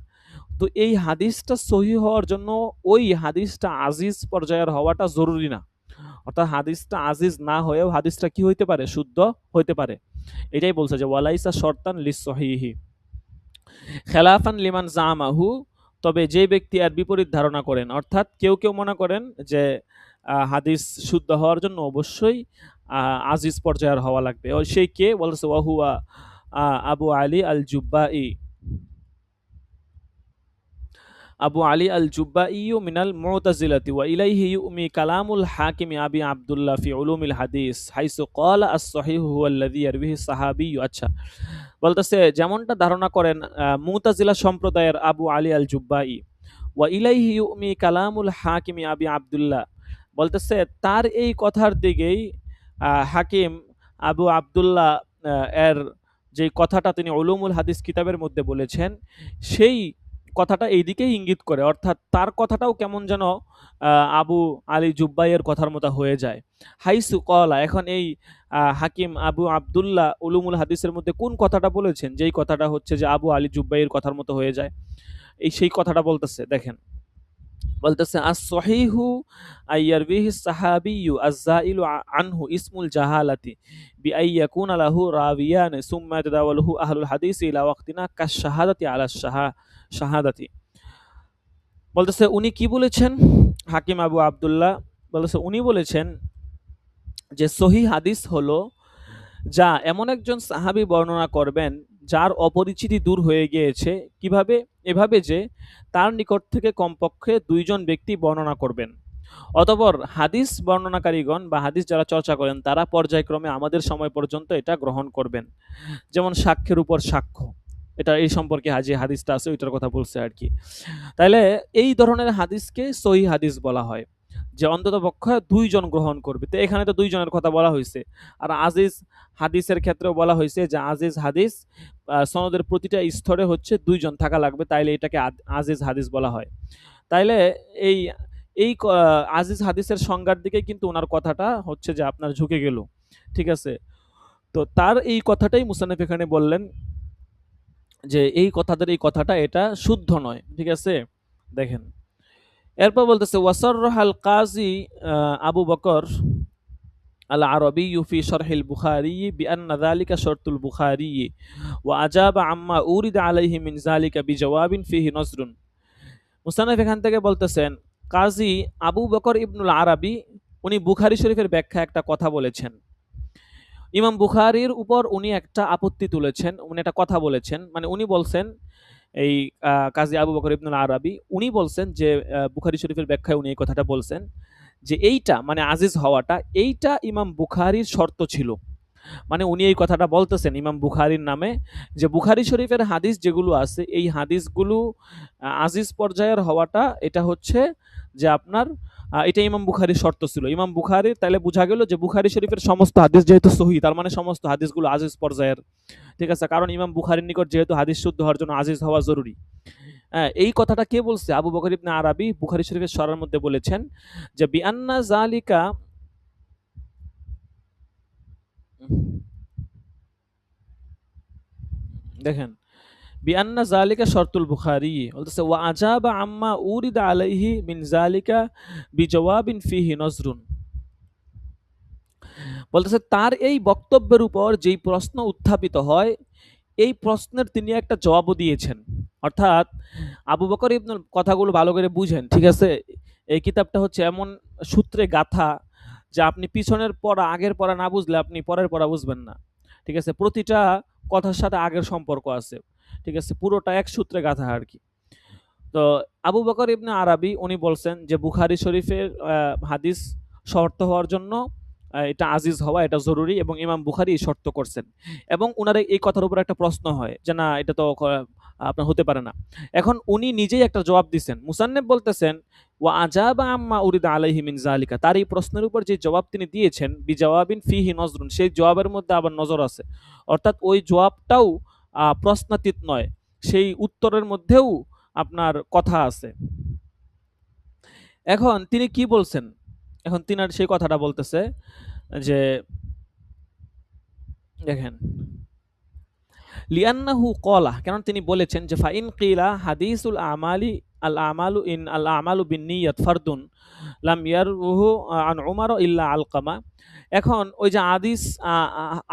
তো এই হাদিসটা সহি হওয়ার জন্য ওই হাদিসটা আজিজ পর্যায়ের হওয়াটা জরুরি না। অর্থাৎ হাদিসটা আজিজ না হয়েও হাদিসটা কি হইতে পারে? শুদ্ধ হইতে পারে। এটাই বলছে যে ওয়ালাইসা শর্তান লিস সহিহি খেলাফান লিমান জামাহু, তবে যে ব্যক্তি এর বিপরীত ধারণা করেন, অর্থাৎ কেউ কেউ মনে করেন যে হাদিস শুদ্ধ হওয়ার জন্য অবশ্যই আজিজ পর্যায়ের হওয়া লাগবে। ও সেই কে? বলছে ওয়াহুয়া আবু আলী আল জুব্বাই। আবু আলী আল জুব্বাই মিনাল মুতাজিলাতি ওয়া ইলাইহি ইউমি কালামুল হাকিম আবি আব্দুল্লাহ ফি উলুমিল হাদিস হাইসু ক্বালা আস-সহিহু হুয়াল্লাযী ইয়ারবিহি সাহাবিয়্যু। আচ্ছা, বলতেছে যেমনটা ধারণা করেন মুতাজিলা সম্প্রদায়ের আবু আলী আল জুব্বাই, ওয়া ইলাইহি ইউমি কালামুল হাকিম আবি আব্দুল্লাহ, বলতেছে তার এই কথার দিকেই হাকিম আবু আব্দুল্লাহ এর যে কথাটা তিনি উলুমুল হাদিস কিতাবের মধ্যে বলেছেন, সেই কথাটা এই দিকেই ইঙ্গিত করে। অর্থাৎ তার কথাটাও কেমন যেন আবু আলী জুব্বাইয়ের কথার মতো হয়ে যায়। হাইসু কলা, এখন এই হাকিম আবু আব্দুল্লাহ উলুমুল হাদিসের মধ্যে কোন কথাটা বলেছেন, যেই কথাটা হচ্ছে যে আবু আলী জুব্বাইয়ের কথার মতো হয়ে যায়, এই সেই কথাটা বলতেছে। দেখেন, বলতেছে আস-সহিহু আইয়ারবিহি সাহাবিয়্যু আয-যাইলু আনহু ইসমুল জাহালাতি বিআই ইয়াকুনা লাহু রাবিয়ান সুম্মা ইয়াতাদাওয়ালুহু আহলুল হাদিস ইলা ওয়াক্তিনা কাশ-শাহাদাতি আলা শাহাদাতি। বলতেছে উনি কি বলেছেন, হাকিম আবু আব্দুল্লাহ বলতেছে উনি বলেছেন যে সহিহ হাদিস হলো যা এমন একজন সাহাবী বর্ণনা করবেন যার অপরিচিতি দূর হয়ে গিয়েছে। কিভাবে? এভাবে যে তার নিকট থেকে কমপক্ষে দুইজন ব্যক্তি বর্ণনা করবেন। অতঃপর হাদিস বর্ণনাকারীগণ বা হাদিস যারা চর্চা করেন তারা পর্যায়ক্রমে আমাদের সময় পর্যন্ত এটা গ্রহণ করবেন। যেমন সাক্ষ্যের উপর সাক্ষ্য, এটা এই সম্পর্কে যে হাদিসটা আছে ওইটার কথা বলছে আর কি। তাইলে এই ধরনের হাদিসকে সহিহ হাদিস বলা হয়, যে অন্তত পক্ষে দুইজন গ্রহণ করবে। তো এখানে তো দুইজনের কথা বলা হয়েছে। আর আজিজ হাদিসের ক্ষেত্রেও বলা হয়েছে যে আজিজ হাদিস সনদের প্রতিটা স্তরে হচ্ছে দুইজন থাকা লাগবে, তাইলে এটাকে আজিজ হাদিস বলা হয়। তাইলে এই এই আজিজ হাদিসের সংজ্ঞার দিকে কিন্তু ওনার কথাটা হচ্ছে যে আপনার ঝুঁকে গেল। ঠিক আছে, তো তার এই কথাটাই মুসান্নিফ এখানে বললেন যে এই কথাটা এটা শুদ্ধ নয়। ঠিক আছে, দেখেন এরপর বলতেছে ওয়াসাররাহাল কাজী আবু বকর আল আরবি ফি শরহিল বুখারী বিআন্না যালিকা শর্তুল বুখারী ওয়া আজাবা আম্মা উরিদা আলাইহি মিন যালিকা বিজওয়াবিন ফিহি নজরুন। মুসান্নিফ এখান থেকে বলতেছেন কাজী আবু বকর ইবনুল আরবি উনি বুখারী শরীফের ব্যাখ্যা একটা কথা বলেছেন। ইমাম বুখারীর উপর উনি একটা আপত্তি তুলেছেন, উনি একটা কথা বলেছেন। মানে উনি বলছেন এই কাজী আবু বকর ইবনুল আরবি উনি বলছেন যে বুখারী শরীফের ব্যাখ্যায় উনি এই কথাটা বলছেন যে এইটা মানে আজিজ হওয়াটা এইটা ইমাম বুখারীর শর্ত ছিল। মানে উনি এই কথাটা বলতেছেন ইমাম বুখারীর নামে যে বুখারী শরীফের হাদিস যেগুলো আছে এই হাদিসগুলো আজিজ পর্যায়ের হওয়াটা এটা হচ্ছে যে আপনার এটা ইমাম বুখারীর শর্ত ছিল। ইমাম বুখারীর তাহলে বোঝা গেল যে বুখারী শরীফের সমস্ত হাদিস যেহেতু সহিহ তার মানে সমস্ত হাদিসগুলো আজিজ পর্যায়ের। ঠিক আছে, কারণ ইমাম বুখারীর নিকট যেহেতু হাদিস শুদ্ধ হওয়ার জন্য আজিজ হওয়া জরুরি। এই কথাটা কে বলছে? আবু বকর ইবনে আরবি বুখারী শরীফের সরার মধ্যে বলেছেন যে বিআন্না যালিকা, দেখেন বিআন্না যালিকা শর্তুল বুখারী, বলতেছে ওয়া আজাবা আম্মা উরিদা আলাইহি মিন যালিকা বিজওয়াবিন ফিহি নজরুন। বলতেছে তার এই বক্তব্যের উপর যেই প্রশ্ন উত্থাপিত হয় এই প্রশ্নের তিনি একটা জবাবও দিয়েছেন। অর্থাৎ আবু বকর ইবনুল কথাগুলো ভালো করে বুঝেন। ঠিক আছে, এই কিতাবটা হচ্ছে এমন সূত্রে গাথা যে আপনি পিছনের পড়া আগের পড়া না বুঝলে আপনি পরের পড়া বুঝবেন না। ঠিক আছে, প্রতিটা কথার সাথে আগের সম্পর্ক আছে। ঠিক আছে, পুরোটা এক সূত্রে গাথা আর কি। তো আবু বকর ইবনে আরবি উনি বলছেন যে বুখারী শরীফের হাদিস শর্ত হওয়ার জন্য এটা আজিজ হওয়া এটা জরুরি এবং ইমাম বুখারী শর্ত করছেন। এবং উনার এই কথার উপর একটা প্রশ্ন হয় যে না এটা তো আপনার হতে পারে না। এখন উনি নিজেই একটা জবাব দিচ্ছেন। মুসান্নিফ বলতেছেন ওয়া আজাবা আম্মা উরিদা আলাইহি মিন যালিকা, তার এই প্রশ্নের উপর যে জবাব তিনি দিয়েছেন বিজওয়াবিন ফিহি নজরুন, সেই জবাবের মধ্যে আবার নজর আছে। অর্থাৎ ওই জবাবটাও প্রশ্নাতীত নয়, সেই উত্তরের মধ্যেও আপনার কথা আছে। এখন তিনি কি বলছেন? এখন তিনার সেই কথাটা বলতেছে যে দেখেন লিআন্নাহু ক্বালা, কারণ তিনি বলেছেন যে ফাইন কিলা হাদিসুল আমালি আল আমালু ইন আল আমালু বিন্নিয়াত ফারদুন লাম ইয়ারুহু আন উমার ইল্লা আলকামা। এখন ওই যে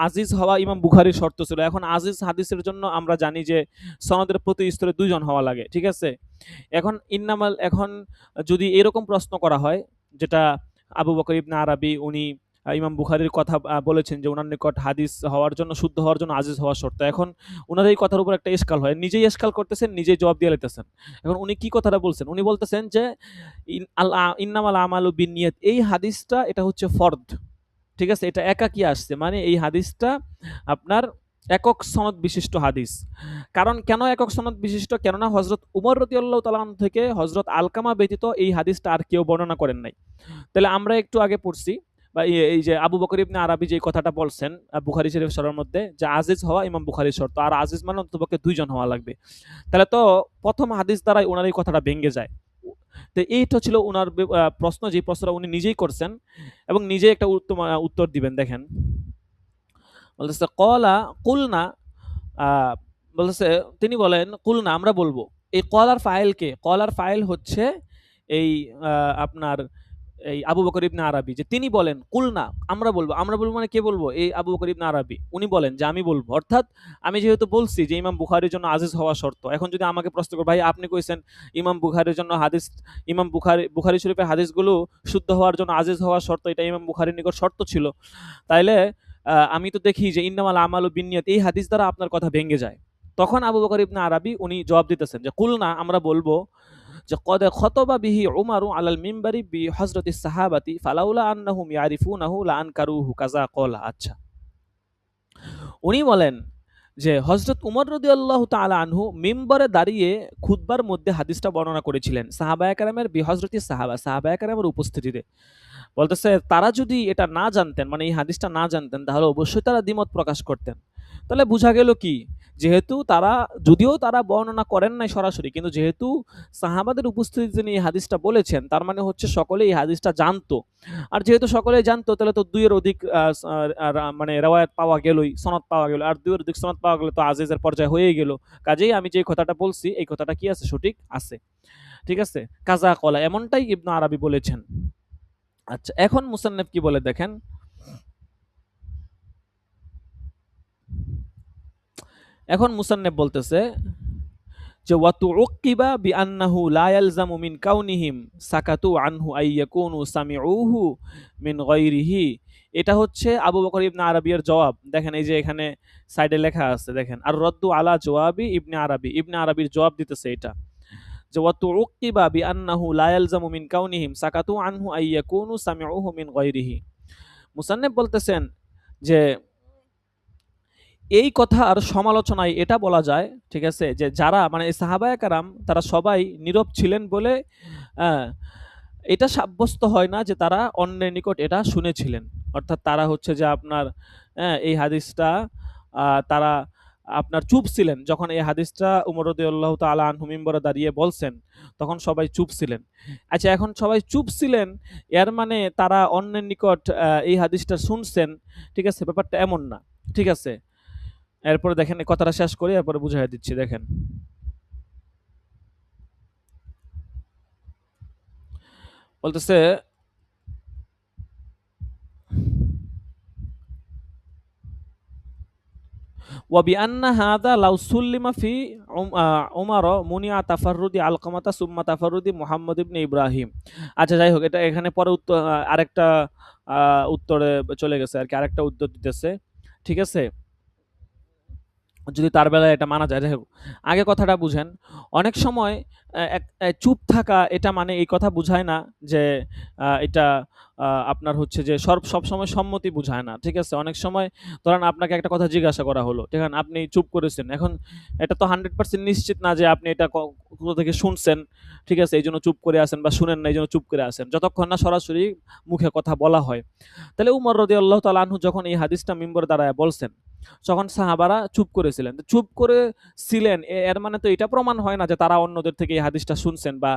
আজিজ হওয়া ইমাম বুখারীর শর্ত ছিল। এখন আজিজ হাদিসের জন্য আমরা জানি যে সনদের প্রতি স্তরে দুইজন হওয়া লাগে। ঠিক আছে, এখন যদি এরকম প্রশ্ন করা হয় যেটা আবু বকর ইবনে আরবি উনি ইমাম বুখারীর কথা বলেছেন যে উনার নিকট হাদিস হওয়ার জন্য, শুদ্ধ হওয়ার জন্য আজিজ হওয়া শর্ত। এখন উনার এই কথার উপর একটা ইশকাল হয়, নিজেই ইশকাল করতেছেন, নিজেই জবাব দিয়ে লাইতেছেন। এখন উনি কি কথাটা বলছেন, উনি বলতেছেন যে ইন্নামাল আমালু বিন্নিয়াত, এই হাদিসটা এটা হচ্ছে ফরদ, ঠিক আছে, এটা একাকী আসছে, মানে এই হাদিসটা আপনার একক সনদ বিশিষ্ট হাদিস। কারণ কেন একক সনদ বিশিষ্ট, কেননা হজরত উমর রাদিয়াল্লাহু তাআলা আনহু থেকে হজরত আলকামা ব্যতীত এই হাদিসটা আর কেউ বর্ণনা করেন নাই। তাহলে আমরা একটু আগে পড়ছি, বা এই যে আবু বকর ইবনে আরাবী যে কথাটা বলছেন বুখারী শরীফ শরহের মধ্যে, যে আজিজ হওয়া ইমাম বুখারীর শর্ত, আর আজিজ মানে অন্ততপক্ষে ২ জন হওয়া লাগবে। তাহলে তো প্রথম হাদিস দ্বারাই উনার এই কথাটা ভেঙে যায়। তো এইটা ছিল উনার প্রশ্ন, যে প্রশ্নটা উনি নিজেই করছেন এবং নিজেই একটা উত্তর দিবেন। দেখেন বলতেছে কলা কুলনা, বলতেছে তিনি বলেন কুলনা, আমরা বলবো। এই কলার ফাইল কে, কলার ফাইল হচ্ছে এই আপনার এই আবু বকর ইবনে আরাবী, যে তিনি বলেন কুলনা, আমরা বলবো। আমরা বলবো মানে কে বলবো? এই আবু বকর ইবনে আরাবী, উনি বলেন যে আমি বলবো। অর্থাৎ আমি যেহেতু বলছি যে ইমাম বুখারীর জন্য আজিজ হওয়া শর্ত, এখন যদি আমাকে প্রশ্ন করে ভাই আপনি কইছেন ইমাম বুখারীর জন্য হাদিস, ইমাম বুখারী শরীফের হাদিসগুলো শুদ্ধ হওয়ার জন্য আজিজ হওয়া শর্ত, এটা ইমাম বুখারীর নিকট শর্ত ছিল, তাইলে আমি তো দেখি যে ইন্নামাল আমালু বিন্নিয়াত, এই হাদিস দ্বারা আপনার কথা ভেঙে যায়। তখন আবু বকর ইবনে আরাবী উনি জবাব দিতেছেন যে কুলনা, আমরা বলবো যে কদ খতবা বিহি উমারু আলাল মিম্বারি বি হযরতিস সাহাবাতি ফালাউলা আন্নাহুম ইয়ারিফুনাহু লা আনকারুহু কাযা ক্বালা। আচ্ছা, উনি বলেন যে হযরত উমর রাদিয়াল্লাহু তাআলা আনহু মিম্বরে দাঁড়িয়ে খুতবার মধ্যে হাদিসটা বর্ণনা করেছিলেন সাহাবায়ে কেরামের বি হযরতিস সাহাবা, সাহাবায়ে কেরামের উপস্থিতিতে। বলতেছে তারা যদি এটা না জানতেন, মানে এই হাদিসটা না জানতেন, তাহলে অবশ্যই তারা দ্বিমত প্রকাশ করতেন। তাহলে বোঝা গেল কি, যেহেতু তারা, যদিও তারা বর্ণনা করেন নাই সরাসরি, কিন্তু যেহেতু সাহাবাদের উপস্থিতিতে তিনি এই হাদিসটা বলেছেন, তার মানে হচ্ছে সকলে এই হাদিসটা জানতো। আর যেহেতু সকলেই জানতো, তাহলে তো দুইয়ের অধিক মানে রেওয়ায়াত পাওয়া গেলই, সনদ পাওয়া গেল, আর দুইয়ের অধিক সনদ পাওয়া গেলে তো আজিজের পর্যায়ে হয়েই গেল। কাজেই আমি যে কথাটা বলছি এই কথাটা কি আছে, সঠিক আছে, ঠিক আছে। কাজা কলা, এমনটাই ইবনে আরাবী বলেছেন। আচ্ছা, এখন মুসান্নেফ কি বলে দেখেন। এখন মুসান্নেফ বলতেছে যে ওয়াতুউকিবা বিআন্নাহু লা ইয়ালজামু মিন কাউনিহিম সাকাতু আনহু আইয়াকুনু সামিউহু মিন গায়রিহি। এটা হচ্ছে আবু বকর ইবনে আরাবির জবাব। দেখেন এই যে এখানে সাইডে লেখা আছে, দেখেন আর রদ্দু আলা জওয়াবি ইবনে আরাবি, ইবনে আরাবির জবাব দিতেছে এটা, যে ওয়াতুউকিবা বিআন্নাহু লা ইয়ালজামু মিন কাউনিহিম সাকাতু আনহু আইয়াকুনু সামিউহু মিন গায়রিহি। মুসান্নেফ বলতেছেন যে এই কথার সমালোচনায় এটা বলা যায়, ঠিক আছে, যে যারা মানে সাহাবায়ে কেরাম তারা সবাই নীরব ছিলেন বলে আহ, এটা সাব্যস্ত হয় না যে তারা অন্যের নিকট এটা শুনেছিলেন। অর্থাৎ তারা হচ্ছে যে আপনার এই হাদিসটা তারা আপনার চুপ ছিলেন যখন এই হাদিসটা উমর রাদিয়াল্লাহু তাআলা আনহু মিম্বরে দাঁড়িয়ে বলছেন, তখন সবাই চুপ ছিলেন। আচ্ছা, এখন সবাই চুপ ছিলেন, এর মানে তারা অন্যের নিকট এই হাদিসটা শুনছেন, ঠিক আছে, ব্যাপারটা এমন না, ঠিক আছে। এরপরে দেখেন এই কথাটা শেষ করি, এরপরে বুঝাই দিচ্ছি। দেখেন বলতেছে ওয়াবিআন্না হাদা লাউ সুল্লিমা ফি উমার মুনিয়া তাফাররুদি আলকামাতা সুম্মা তাফাররুদি মুহাম্মদ ইবনে ইব্রাহিম। আচ্ছা, যাই হোক, এটা এখানে পরে উত্তর আরেকটা উত্তরে চলে গেছে আর কি, আরেকটা উত্তর দিতেছে, ঠিক আছে, যদি তার বেলায় এটা মানা যায়। যাই হোক, আগে কথাটা বুঝেন। অনেক সময় চুপ থাকা এটা মানে এই কথা বুঝায় না যে এটা আপনার হচ্ছে যে সবসময় সম্মতি বুঝায় না, ঠিক আছে। অনেক সময় ধরেন আপনাকে একটা কথা জিজ্ঞাসা করা হলো, ঠিক আছে, আপনি চুপ করেছেন, এখন এটা তো 100% নিশ্চিত না যে আপনি এটা কোথা থেকে শুনছেন, ঠিক আছে, এই জন্য চুপ করে আছেন, বা শুনেন না এই জন্য চুপ করে আছেন, যতক্ষণ না সরাসরি মুখে কথা বলা হয়। তাহলে উমর রাদিয়াল্লাহু তাআলা আনহু যখন এই হাদিসটা মিম্বরে দাঁড়ায় বলছেন, তখন সাহাবারা চুপ করেছিলেন। তো চুপ করেছিলেন এর মানে তো এটা প্রমাণ হয় না যে তারা অন্যদের থেকে এই হাদিসটা শুনছেন, বা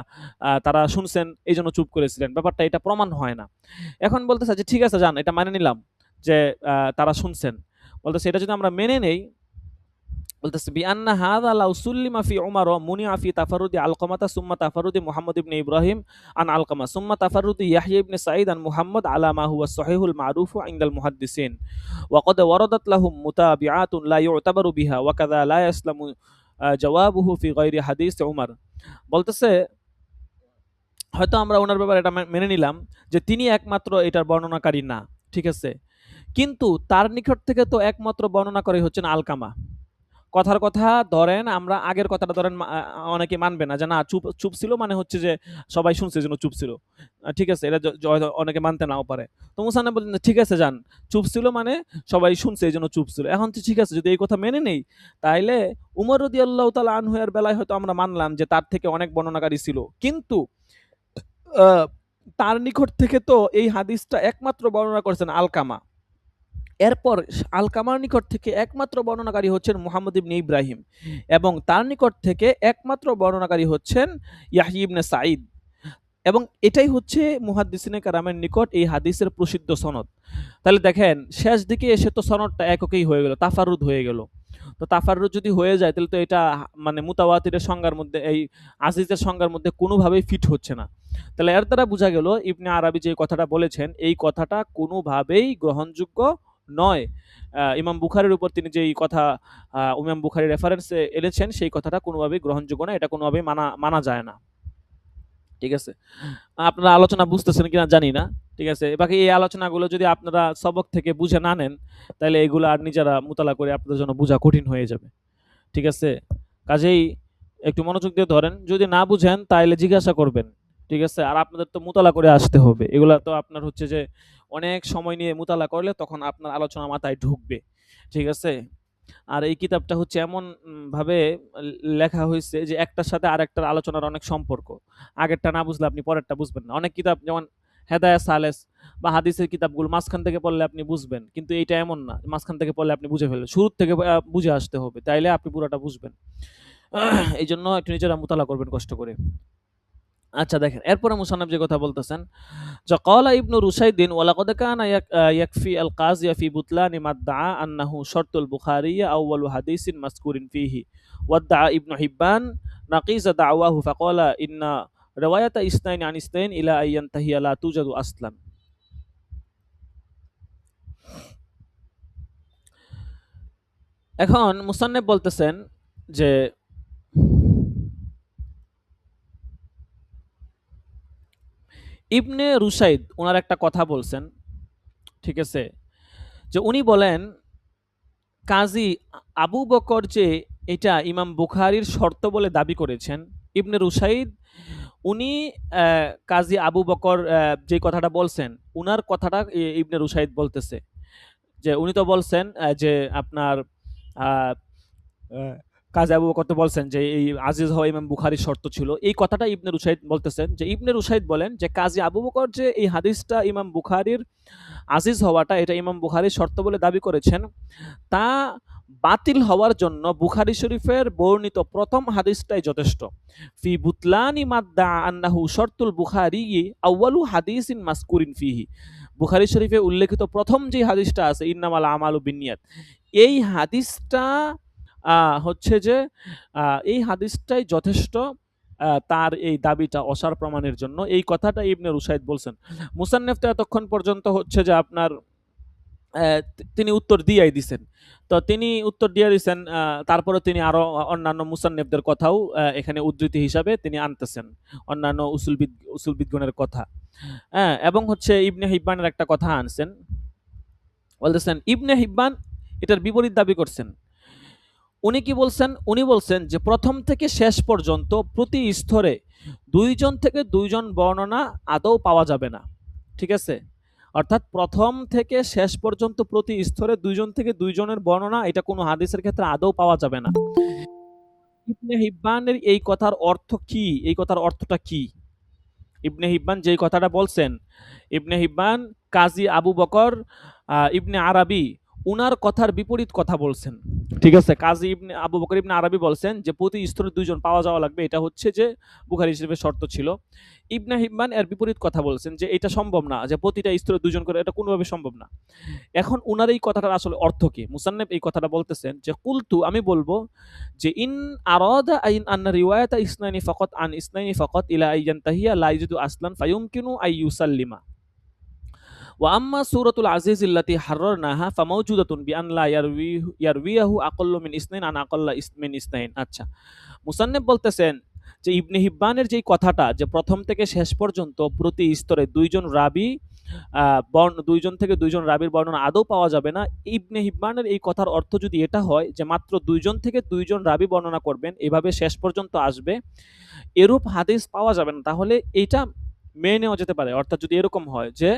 তারা শুনছেন এই জন্য চুপ করেছিলেন, ব্যাপারটা এটা প্রমাণ হয় না। এখন বলতেছে যে ঠিক আছে, যান, এটা মানে নিলাম যে তারা শুনছেন। বলতেছে এটা যদি আমরা মেনে নেই, বলতেছে বিআন্না হাযা লাউ সুল্লিমা ফি উমার মুনিআ ফি তাফাররুদি আলকামাতা সুম্মা তাফাররুদি মুহাম্মদ ইবনে ইব্রাহিম আন আলকামা সুম্মা তাফাররুদি ইয়াহইয়া ইবনে সাঈদ আন মুহাম্মদ আলা মা হুয়া সহিহুল মারুফু ইনদাল মুহাদ্দিসিন ওয়া ক্বাদ ওয়ারাদাত লাহুম মুতাবিআতুন লা ইউতাবারু বিহা ওয়া কাযা লা ইয়াসলামু জাওয়াবুহু ফি গায়রি হাদিস উমর। বলতেছে হয়তো আমরা ওনার ব্যাপারে এটা মেনে নিলাম যে তিনি একমাত্র এটার বর্ণনাকারী না, ঠিক আছে, কিন্তু তার নিকট থেকে তো একমাত্র বর্ণনা করে হচ্ছেন আলকামা। কথার কথা ধরেন, আমরা আগের কথাটা ধরেন অনেকে মানবে না যে না, চুপ চুপ ছিল মানে হচ্ছে যে সবাই শুনছে এই জন্য চুপ ছিল। ঠিক আছে, এটা হয়তো অনেকে মানতে নাও পারে। তো মুসান্নাফ বললেন যে, ঠিক আছে যান, চুপ ছিল মানে সবাই শুনছে এই জন্য চুপ ছিল। এখন তো ঠিক আছে, যদি এই কথা মেনে নেই, তাইলে উমর রাদিয়াল্লাহু তাআলা আনহু এর বেলায় হয়তো আমরা মানলাম যে তার থেকে অনেক বর্ণনাকারী ছিল, কিন্তু আহ, তার নিকট থেকে তো এই হাদিসটা একমাত্র বর্ণনা করেছেন আলকামা। এরপর আলকামার নিকট থেকে একমাত্র বর্ণনাকারী হচ্ছেন মুহাম্মদ ইবনে ইব্রাহিম, এবং তার নিকট থেকে একমাত্র বর্ণনাকারী হচ্ছেন ইয়াহইয়া ইবনে সাঈদ। এবং এটাই হচ্ছে মুহাদ্দিসিনে কারামের নিকট এই হাদিসের প্রসিদ্ধ সনদ। তাহলে দেখেন, শেষ দিকে এসে তো সনদটা এককই হয়ে গেল, তাফারুদ হয়ে গেল। তো তাফারুদ যদি হয়ে যায়, তাহলে তো এটা মানে মুতাওয়াতিরের সংজ্ঞার মধ্যে, এই আজিজের সংজ্ঞার মধ্যে কোনোভাবেই ফিট হচ্ছে না। তাহলে এর দ্বারা বোঝা গেল ইবনে আরাবি যে কথাটা বলেছেন, এই কথাটা কোনোভাবেই গ্রহণযোগ্য নয়। ইমাম বুখারীর উপর তিনি যে এই কথা ইমাম বুখারী রেফারেন্সে এনেছেন, সেই কথাটা কোনোভাবেই গ্রহণযোগ্য না, এটা কোনোভাবেই মানা যায় না। ঠিক আছে, আপনারা আলোচনা বুঝতেছেন কিনা জানি না। ঠিক আছে, বাকি এই আলোচনাগুলো যদি আপনারা সবক থেকে বুঝে না নেন, তাহলে এগুলো আর নিজেরা মুতালা করে আপনাদের জন্য বোঝা কঠিন হয়ে যাবে। ঠিক আছে, কাজেই একটু মনোযোগ দিয়ে ধরেন, যদি না বুঝেন তাহলে জিজ্ঞাসা করবেন। ঠিক আছে, আর আপনাদের তো মুতালা করে আসতে হবে, এগুলা তো আপনার হচ্ছে যে অনেক সময় নিয়ে মুতালা করলে তখন আপনার আলোচনা মাথায় ঢুকবে। ঠিক আছে, আর এই কিতাবটা হচ্ছে এমন ভাবে লেখা হয়েছে যে একটার সাথে আরেকটার আলোচনার অনেক সম্পর্ক। আগেরটা না বুঝলে আপনি পরেরটা বুঝবেন না। অনেক কিতাব যেমন হেদায়া সালেস বা হাদিসের কিতাবগুলো মাঝখান থেকে পড়লে আপনি বুঝবেন, কিন্তু এইটা এমন না মাঝখান থেকে পড়লে আপনি বুঝে ফেলবেন, শুরু থেকে বুঝে আসতে হবে, তাইলে আপনি পুরোটা বুঝবেন। এই জন্য একটু নিজেরা মুতালা করবেন কষ্ট করে। আচ্ছা দেখেন, এরপরে মুসান্নাফ যে কথা বলতেছেন, যে ক্বালা ইবনু রুশাইদিন ওয়ালাকাদ কানা ইয়াকফি আল কাযিয়া ফি বুতলানি মাদআ আন্নাহু শারতুল বুখারী আউয়ালু হাদিসিন মাযকুরিন ফিহি ওয়াদআ ইবনু হিব্বান নাকিযা দাওয়াহু ফাকালা ইন্না রিওয়ায়াতা ইসনাইন আন ইসনাইন ইলা আইয়ানতাহিয়া লা তুজাদু আসলান। এখন মুসান্নাফ বলতেছেন যে ইবনে রুশাইদ ওনার একটা কথা বলছেন। ঠিক আছে, যে উনি বলেন কাজী আবু বকর যে এটা ইমাম বুখারীর শর্ত বলে দাবি করেছেন, ইবনে রুশাইদ উনি কাজী আবু বকর যে কথাটা বলছেন, উনার কথাটা ইবনে রুশাইদ বলতেছে, যে উনি তো বলছেন যে আপনার আহ, আহ, কাজী আবু বকর তো বলছেন যে এই আজিজ হওয়া ইমাম বুখারীর শর্ত ছিল। এই কথাটা ইবনে রুশাইদ বলতেছেন, যে ইবনে রুশাইদ বলেন যে কাজী আবু বকর যে এই হাদিসটা ইমাম বুখারীর আজিজ হওয়াটা এটা ইমাম বুখারীর শর্ত বলে দাবি করেছেন, তা বাতিল হওয়ার জন্য বুখারী শরীফের বর্ণিত প্রথম হাদিসটাই যথেষ্ট। ফি বুতলানি মাদ্দা আন্নাহু শর্তুল বুখারী আউয়ালু হাদিসিন মাসকুরিন ফিহি। বুখারী শরীফে উল্লেখিত প্রথম যে হাদিসটা আছে ইন্নামাল আমালু বিন্নিয়াত, এই হাদিসটা হচ্ছে যে এই হাদিসটাই যথেষ্ট তার এই দাবিটা অসার প্রমাণের জন্য। এই কথাটা ইবনে রুশাইদ বলছেন। মুসান্নেফ তো এতক্ষণ পর্যন্ত হচ্ছে যে আপনার তিনি উত্তর দিয়াই দিছেন। তো তিনি উত্তর দিয়ে দিছেন, তারপরে তিনি আরো অন্যান্য মুসান্নেফদের কথাও এখানে উদ্ধৃতি হিসাবে তিনি আনতেছেন, অন্যান্য উসুলবিদগণের কথা। হ্যাঁ, এবং হচ্ছে ইবনে হিব্বানের একটা কথা আনছেন, বলতেছেন ইবনে হিব্বান এটার বিপরীত দাবি করছেন। উনি কি বলছেন? উনি বলছেন যে প্রথম থেকে শেষ পর্যন্ত প্রতি স্তরে দুইজন থেকে দুইজন বর্ণনা আদৌ পাওয়া যাবে না। ঠিক আছে, অর্থাৎ প্রথম থেকে শেষ পর্যন্ত প্রতি স্তরে দুইজন থেকে দুইজনের বর্ণনা এটা কোনো হাদিসের ক্ষেত্রে আদৌ পাওয়া যাবে না। ইবনে হিব্বানের এই কথার অর্থ কি? এই কথার অর্থটা কি? ইবনে হিব্বান যেই কথাটা বলছেন, ইবনে হিব্বান কাজী আবু বকর ইবনে আরাবি উনার কথার বিপরীত কথা বলছেন। ঠিক আছে, কাজী ইবনে আবু বকর ইবনে আরাবি বলছেন যে প্রতি স্তরে দুইজন পাওয়া যাওয়া লাগবে, এটা হচ্ছে যে বুখারী শরীফের শর্ত ছিল। ইবনে হিব্বান এর বিপরীত কথা বলছেন যে এটা সম্ভব না, যে প্রতিটা স্তরে দুইজন করে এটা কোনোভাবে সম্ভব না। এখন উনার এই কথাটার আসলে অর্থ কি? মুসান্নেফ এই কথাটা বলতেছেন যে কুলতু, আমি বলবো যে ইন আরাদা আইন আন্না রিওয়ায়াতা ইসনাইনি ফাকাত আন ইসনাইনি ফাকাত ইলা আইয়ানতাহিয়া লা ইয়াজিদু আসলান ফায়ুমকিনু আই ইউসাল্লিমা ওয়া আম্মা সূরাতুল আজিজ আল্লাতী হাররারনাহা ফামাওজুদাতুন বিআন লা ইয়ারউইয়াহু আকাল্লু মিন ইসনাইন আন আকাল্লা মিন ইসনাইন। আচ্ছা, মুসান্নেফ বলতেছেন যে ইবনে হিব্বানের যেই কথাটা যে প্রথম থেকে শেষ পর্যন্ত প্রতি স্তরে দুইজন রাবী দুইজন থেকে দুইজন রাবীর বর্ণনা আদৌ পাওয়া যাবে না, ইবনে হিব্বানের এই কথার অর্থ যদি এটা হয় যে মাত্র দুইজন থেকে দুইজন রাবী বর্ণনা করবেন, এভাবে শেষ পর্যন্ত আসবে, এরূপ হাদিস পাওয়া যাবে না, তাহলে এইটা মেনে নেওয়া যেতে পারে। অর্থাৎ যদি এরকম হয় যে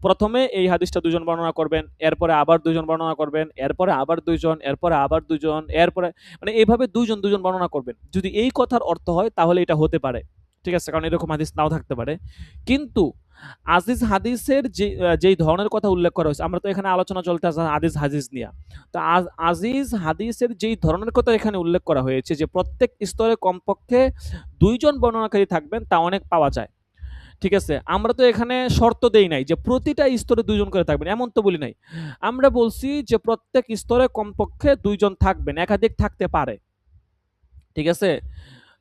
প্রথমে এই হাদিসটা দুজন বর্ণনা করবেন, এরপরে আবার দুজন বর্ণনা করবেন, এরপরে আবার দুইজন, এরপরে আবার দুজন, এরপরে মানে এইভাবে দুজন দুজন বর্ণনা করবেন, যদি এই কথার অর্থ হয় তাহলে এটা হতে পারে। ঠিক আছে, কারণ এরকম হাদিস নাও থাকতে পারে। কিন্তু আজিজ হাদিসের যেই ধরনের কথা উল্লেখ করা হয়েছে, আমরা তো এখানে আলোচনা চলতে আছে আজিজ হাদিস নিয়ে, তো আজিজ হাদিসের যেই ধরনের কথা এখানে উল্লেখ করা হয়েছে যে প্রত্যেক স্তরে কমপক্ষে দুইজন বর্ণনাকারী থাকবেন, তা অনেক পাওয়া যায়। ঠিক আছে, আমরা তো এখানে শর্ত দেই নাই যে প্রতিটা স্তরে দুইজন করে থাকবেন, এমন তো বলি নাই। আমরা বলছি যে প্রত্যেক স্তরে কমপক্ষে দুইজন থাকবেন, একাধিক থাকতে পারে। ঠিক আছে,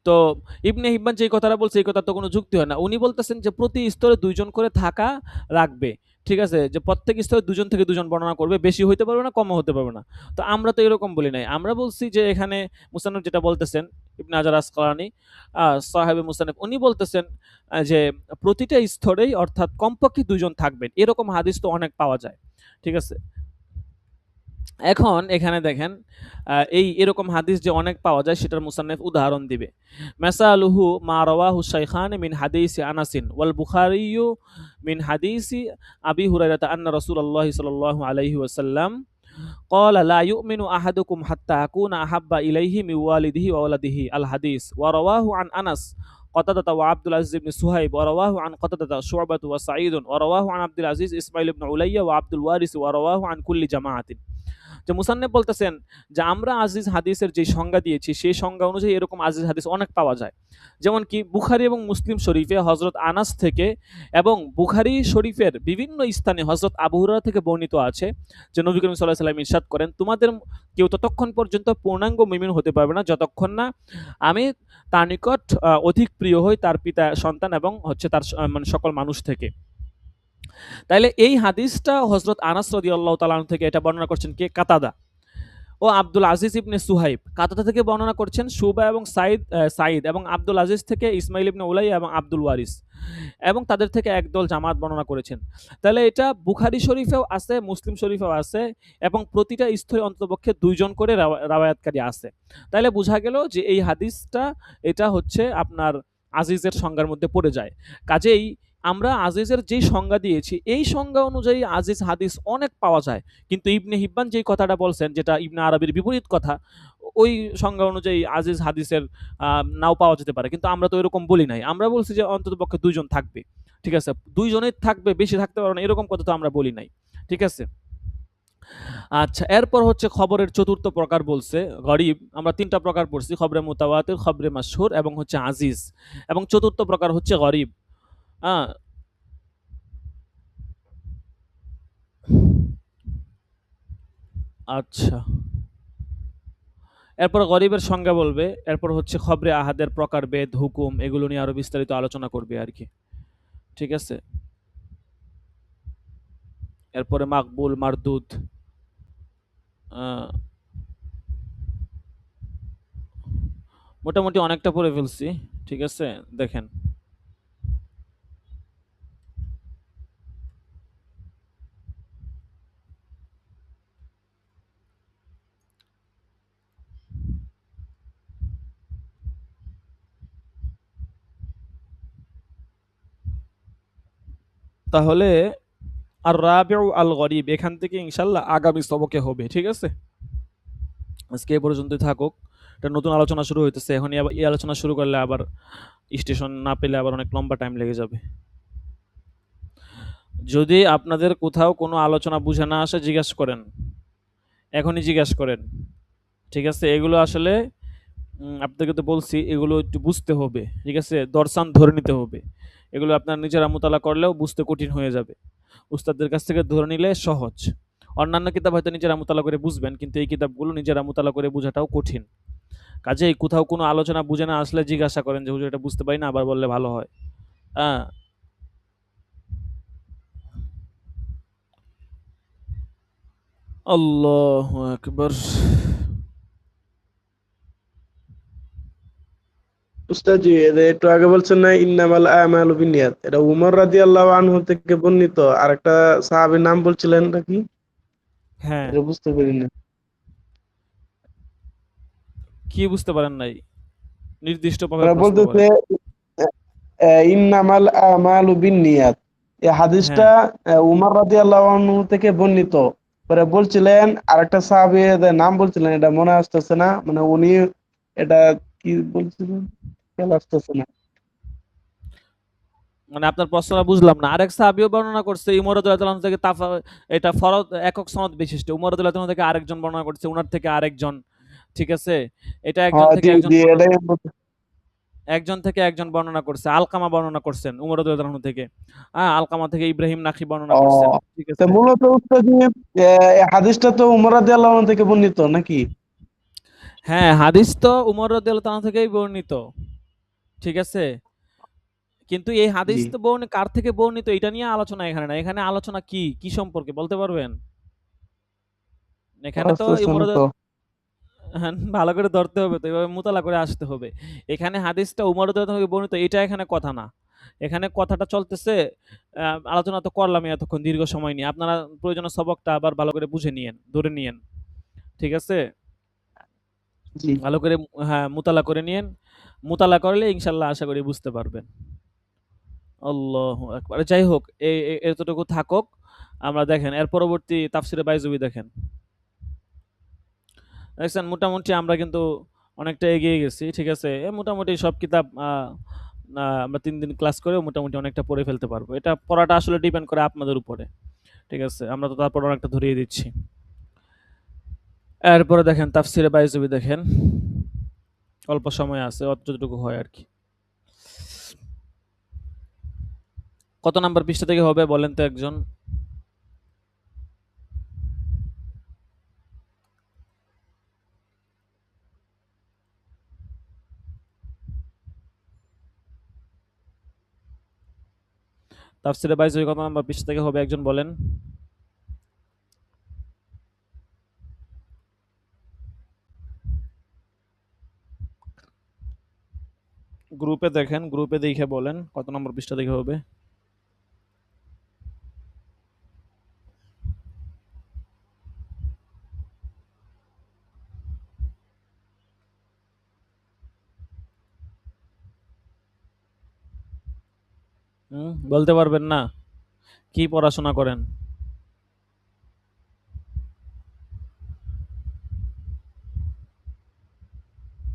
তো ইবনে হিব্বান যে কথাটা বলছে এই কথা তো কোনো যুক্তি হয় না। উনি বলতেছেন যে প্রতি স্তরে দুইজন করে থাকা রাখবে। ঠিক আছে, যে প্রত্যেক স্তরে দুজন থেকে দুজন বর্ণনা করবে, বেশি হইতে পারবে না, কমও হতে পারবে না। তো আমরা তো এরকম বলি নাই, আমরা বলছি যে এখানে মুসান্নফ যেটা বলতেছেন, ইবনে হাজার আসকালানি সাহেবে মুসান্নফ, উনি বলতেছেন যে প্রতিটা স্তরেই অর্থাৎ কমপক্ষে দুইজন থাকবেন, এরকম হাদিস তো অনেক পাওয়া যায়। ঠিক আছে, এখন এখানে দেখেন এই এরকম হাদিস যে অনেক পাওয়া যায় সেটার মুসান্নিফ উদাহরণ দিবে। মাসালুহু মা রাওয়াহু শাইখান মিন হাদিসি আনাসিন ওয়াল বুখারিয়্যু মিন হাদিসি আবি হুরায়রা আন্না রাসূলুল্লাহ সাল্লাল্লাহু আলাইহি ওয়াসাল্লাম قال لا يؤمن أحدكم حتى أكون أحب إليه من والده وولده الحديث ورواه عن أنس قتادة وعبد العزيز بن صهيب ورواه عن قتادة شعبة وسعيد ورواه عن عبد العزيز إسماعيل بن علي وعبد الوارث ورواه عن كل جماعة। যে মুসান্নেফ বলতেছেন যে আমরা আজিজ হাদিসের যে সংজ্ঞা দিয়েছি সেই সংজ্ঞা অনুযায়ী এরকম আজিজ হাদিস অনেক পাওয়া যায়। যেমন কি বুখারী এবং মুসলিম শরীফে হযরত আনাস থেকে এবং বুখারী শরীফের বিভিন্ন স্থানে হযরত আবু হুরায়রা থেকে বর্ণিত আছে যে নবী করিম সাল্লাল্লাহু আলাইহি ওয়াসাল্লাম ইরশাদ করেন, তোমাদের কেউ ততক্ষণ পর্যন্ত পূর্ণাঙ্গ মুমিন হতে পারবে না যতক্ষণ না আমি তার নিকট অধিক প্রিয় হই তার পিতা, সন্তান এবং হচ্ছে তার মানে সকল মানুষ থেকে। তাইলে এই হাদিসটা হযরত আনাস রাদিয়াল্লাহু তাআলা আনহু থেকে এটা বর্ণনা করছেন কে? কাতাদা ও আব্দুল আজিজ ইবনে সুহাইব। কাতাদা থেকে বর্ণনা করছেন শুবা এবং সাঈদ এবং আব্দুল আজিজ থেকে ইসমাইল ইবনে উলাইয়া এবং আব্দুল ওয়ারিস, এবং তাদের থেকে একদল জামাত বর্ণনা করেছেন। তাহলে এটা বুখারী শরীফেও আছে, মুসলিম শরীফেও আছে, এবং প্রতিটা স্তরে অন্ততপক্ষে দুইজন করে রাওয়ায়াতকারী আছে। তাহলে বোঝা গেল যে এই হাদিসটা এটা হচ্ছে আপনার আজিজের সংজ্ঞার মধ্যে পড়ে যায়। কাজেই আমরা আজিজের যেই সংজ্ঞা দিয়েছি এই সংজ্ঞা অনুযায়ী আজিজ হাদিস অনেক পাওয়া যায়, কিন্তু ইবনে হিব্বান যেই কথাটা বলছেন যেটা ইবনে আরবির বিপরীত কথা, ওই সংজ্ঞা অনুযায়ী আজিজ হাদিসের নাও পাওয়া যেতে পারে, কিন্তু আমরা তো এরকম বলি নাই। আমরা বলছি যে অন্ততপক্ষে দুইজন থাকবে। ঠিক আছে, দুইজনেই থাকবে, বেশি থাকতে পারবে না, এরকম কথা তো আমরা বলি নাই। ঠিক আছে, আচ্ছা, এরপর হচ্ছে খবরের চতুর্থ প্রকার বলছে গরিব। আমরা তিনটা প্রকার পড়ছি, খবরে মুতাওয়াতির, খবরে মাশহুর এবং হচ্ছে আজিজ, এবং চতুর্থ প্রকার হচ্ছে গরিব। হ্যাঁ, আচ্ছা, এরপর গরিবের সংজ্ঞা বলবে, এরপর হচ্ছে খবরে আহাদের প্রকারভেদ, হুকুম, এগুলো নিয়ে আরো বিস্তারিত আলোচনা করবে আর কি। ঠিক আছে, এরপরে মাকবুল, মারদুদ, আহ, মোটামুটি অনেকটা পড়ে ফেলছি। ঠিক আছে, দেখেন তাহলে আর রাবিউ আল গরিব এখান থেকে ইনশাল্লাহ আগামী সবকে হবে। ঠিক আছে, আজকে এ পর্যন্তই থাকুক। এটা নতুন আলোচনা শুরু হইতেছে, এখনই আবার এই আলোচনা শুরু করলে আবার স্টেশন না পেলে আবার অনেক লম্বা টাইম লেগে যাবে। যদি আপনাদের কোথাও কোনো আলোচনা বুঝে না আসে জিজ্ঞেস করেন, এখনই জিজ্ঞেস করেন। ঠিক আছে, এগুলো আসলে আপনাকে তো বলছি এগুলো একটু বুঝতে হবে। ঠিক আছে, দর্শন ধরে নিতে হবে। এগুলো আপনার নিজেরা মোতালা করলেও বুঝতে কঠিন হয়ে যাবে, উস্তাদদের কাছ থেকে ধরে নিলে সহজ। অন্যান্য কিতাব হয়তো নিজেরা মোতালা করে বুঝবেন, কিন্তু এই কিতাবগুলো নিজেরা মোতালা করে বোঝাটাও কঠিন। কাজেই কোথাও কোনো আলোচনা বুঝে না আসলে জিজ্ঞাসা করেন যে হুজুর এটা বুঝতে পারি না, আবার বললে ভালো হয়। হ্যাঁ, আল্লাহু আকবার। উস্তাদজি এই যে একটু আগে বলছেন না ইন্নামাল আমালু বিন্নিয়াত, এটা উমর রাদিয়াল্লাহু আনহু থেকে বর্ণিত। আর একটা সাহাবীর নাম বলছিলেন নাকি? হ্যাঁ, এটা বুঝতে পারি না। কি বুঝতে পারেন নাই? নির্দিষ্টভাবে মানে প্রশ্ন বলতেছে করেন। ইন্নামাল আমালু বিন্নিয়াত, এই হাদিসটা হ্যাঁ, উমর রাদিয়াল্লাহু আনহু থেকে বর্ণিত। পরে বলছিলেন আরেকটা সাহাবীর নাম বলছিলেন, এটা মনে আসতেছে না, মানে উনি এটা কি বলছিলেন খেয়াল আসতেছে না। মানে আপনার প্রশ্নটা বুঝলাম না। আরেক সাহাবীও বর্ণনা করছে উমর রাদিয়াল্লাহু আনহু থেকে এটা ফরদ একক সনদ বিশিষ্ট। উমর রাদিয়াল্লাহু আনহু থেকে আরেকজন বর্ণনা করছে, উনার থেকে আরেকজন। ঠিক আছে? এটা একজন হ্যাঁ থেকে জি একজন জি, বর্ণনা, এটাই একজন থেকে একজন বর্ণনা করছে। আলকামা বর্ণনা করছেন উমর রাদিয়াল্লাহু আনহু থেকে। আলকামা থেকে ইব্রাহিম নাখি বর্ণনা ও। করছেন। ঠিক তো আছে? মূলত উস্তাদ এই হাদিসটা তো উমর রাদিয়াল্লাহু আনহু থেকে বর্ণিত নাকি? হ্যাঁ, হাদিস তো উমর রাদিয়াল্লাহু তাআলা থেকেই বর্ণিত। ঠিক আছে? কিন্তু এই জি, হাদিস তো কার থেকে বর্ণিত এটা নিয়ে আলোচনা এখানে না। এখানে আলোচনা কি? কি সম্পর্কে বলতে পারবেন? এখানে তো আসতেছে উমর না তো। হ্যাঁ, ভালো করে ধরতে হবে তো, এভাবে মোতালা করে আসতে হবে। এখানে হাদিসটা উমর রাদিয়াল্লাহু থেকে বর্ণিত এটা এখানে কথা না। এখানে কথাটা চলতেছে, আলোচনা তো করলামই এতক্ষণ দীর্ঘ সময় নিয়ে। আপনারা প্রয়োজনে সবকটা আবার ভালো করে বুঝে নিয়েন, ধরে নিয়েন। ঠিক আছে? জি ভালো করে হ্যাঁ, মুতালা করে নিয়েন। মুতালা করলে ইনশাআল্লাহ আশা করি বুঝতে পারবেন। আল্লাহু আকবার। যাই হোক, এতটুকু থাকুক। আমরা দেখেন এর পরবর্তী তাফসিরে বাইজুবি দেখেন। দেখছেন মোটামুটি আমরা কিন্তু অনেকটা এগিয়ে গেছি। ঠিক আছে? মোটামুটি সব কিতাব আমরা ৩ দিন ক্লাস করেও মোটামুটি অনেকটা পড়ে ফেলতে পারবো। এটা পড়াটা আসলে ডিপেন্ড করে আপনাদের উপরে। ঠিক আছে? আমরা তো তারপর অনেকটা ধরিয়ে দিচ্ছি। এরপরে দেখেন তাফসিরে বাইজুবি দেখেন। অল্প সময় আছে, অতটুকু হয় আরকি। কত নাম্বার পৃষ্ঠা থেকে হবে বলেন তো একজন? তাফসিরে বাইজুবি কত নাম্বার পৃষ্ঠা থেকে হবে একজন বলেন? গ্রুপে দেখেন, গ্রুপে দেখে বলেন কত নম্বর পৃষ্ঠা থেকে হবে। বলতে পারবেন না? কি পড়াশোনা করেন?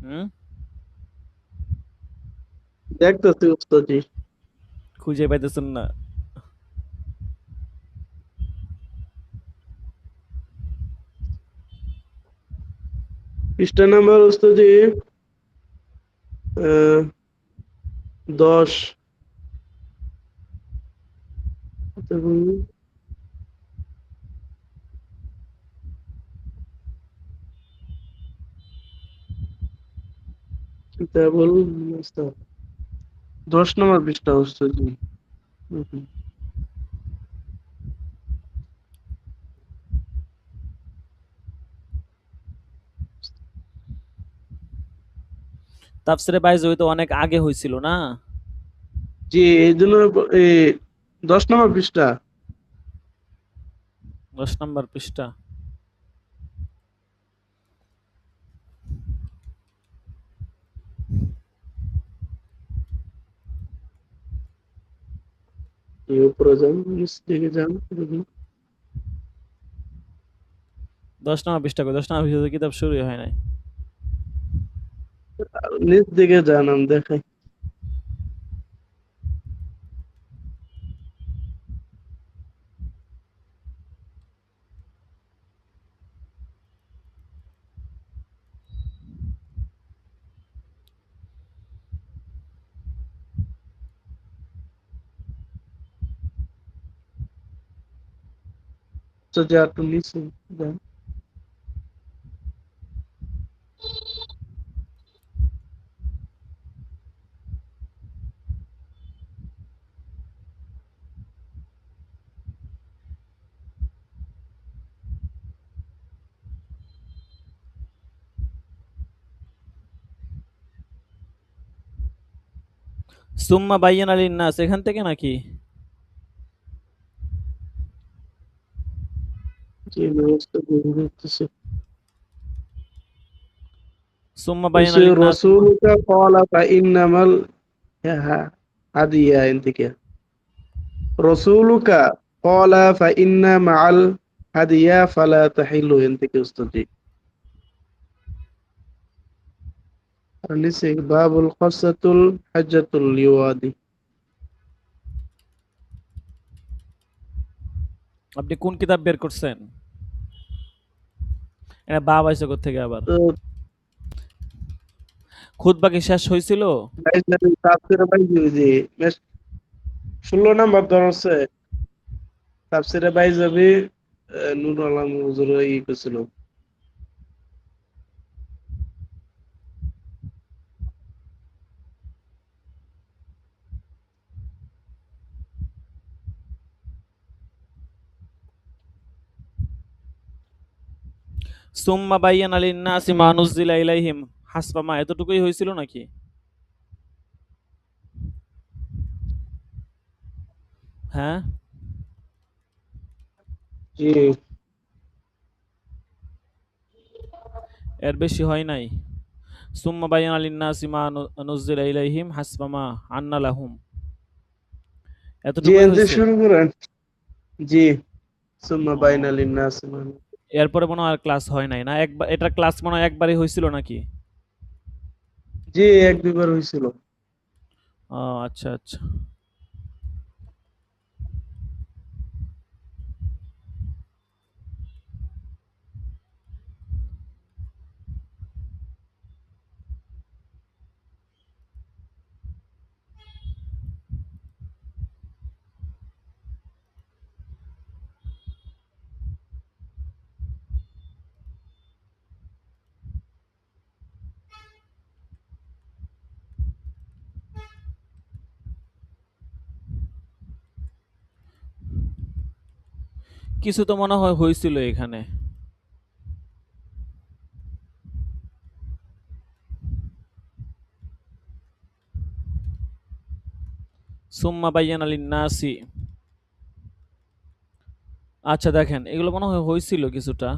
হুম? দেখতেছি উস্তাদজি। খুঁজে পাইতেছেন না? পৃষ্ঠা নাম্বার উস্তাদজি 10। কিতাবুল মুস্তাফা 10 নম্বর পৃষ্ঠা উস্তাদজি। হুম। তাফসিরে বাইজুবি তো অনেক আগে হয়েছিল না? জি এই জন্য এই 10 নম্বর পৃষ্ঠা। 10 নম্বর পৃষ্ঠা। এই উপরে যান, নিচ দিকে যান দেখুন। 10 নম্বর পৃষ্ঠা কই? 10 নম্বর পৃষ্ঠা তো কিতাব শুরুই হয় নাই। নিচ দিকে যান, আমি দেখাই। উস্তাদজি আর একটু নিচে যান। সুম্মা বাইয়ানা লিন-নাস এখান থেকে নাকি? জি ব্যবস্থা করে দিতেছি। সুম্মা বাইয়ানা বলছে লিন-নাস রসুলুকা ক্বালা ফাইন্নামাল হ্যাঁ হাদিয়া এন থেকে রসুলুকা ক্বালা ফাইন্না মাআল হাদিয়া ফালা তাহিল্লু এন থেকে উস্তাদ জি। আর নিচে বাবুল কসাতুল হাজ্জাতুল লিওয়াদি। আপনি কোন কিতাব বের করছেন? এটা বাব আইছে কোত্থেকে আবার? তো খুতবা কি শেষ হইছিল? তাফসীরে বাইজি জি 16 নাম্বার ধরছে তাফসীরে বাইজাবি নুরুল আলম হুজুর ই করছিল। সুম্মা বাইয়ানা লিন-নাসি মা নুযিলা ইলাইহিম হাসবা মা, এতটুকুই হয়েছিল নাকি? হ্যাঁ, জি এর বেশি হয় নাই? সুম্মা বাইয়ানা লিন-নাসি মা নুযিলা ইলাইহিম হাসবা মা আন্না লাহুম, জি এতটুকুই এনতে হয়েছে? শুরু করেন। জি সুম্মা ও, বাইনা লিন-নাস এরপরে মনে হয় আর ক্লাস হয় নাই না? একবার এটা ক্লাস মনে হয় একবারই হয়েছিল নাকি? জি এক দুইবার হয়েছিল। ও আচ্ছা আচ্ছা। কিছু তো মনে হয় হয়েছিল এখানে। সুম্মা বাইয়ানা লিন-নাসি, আচ্ছা দেখেন এগুলো মনে হয় হয়েছিল কিছুটা।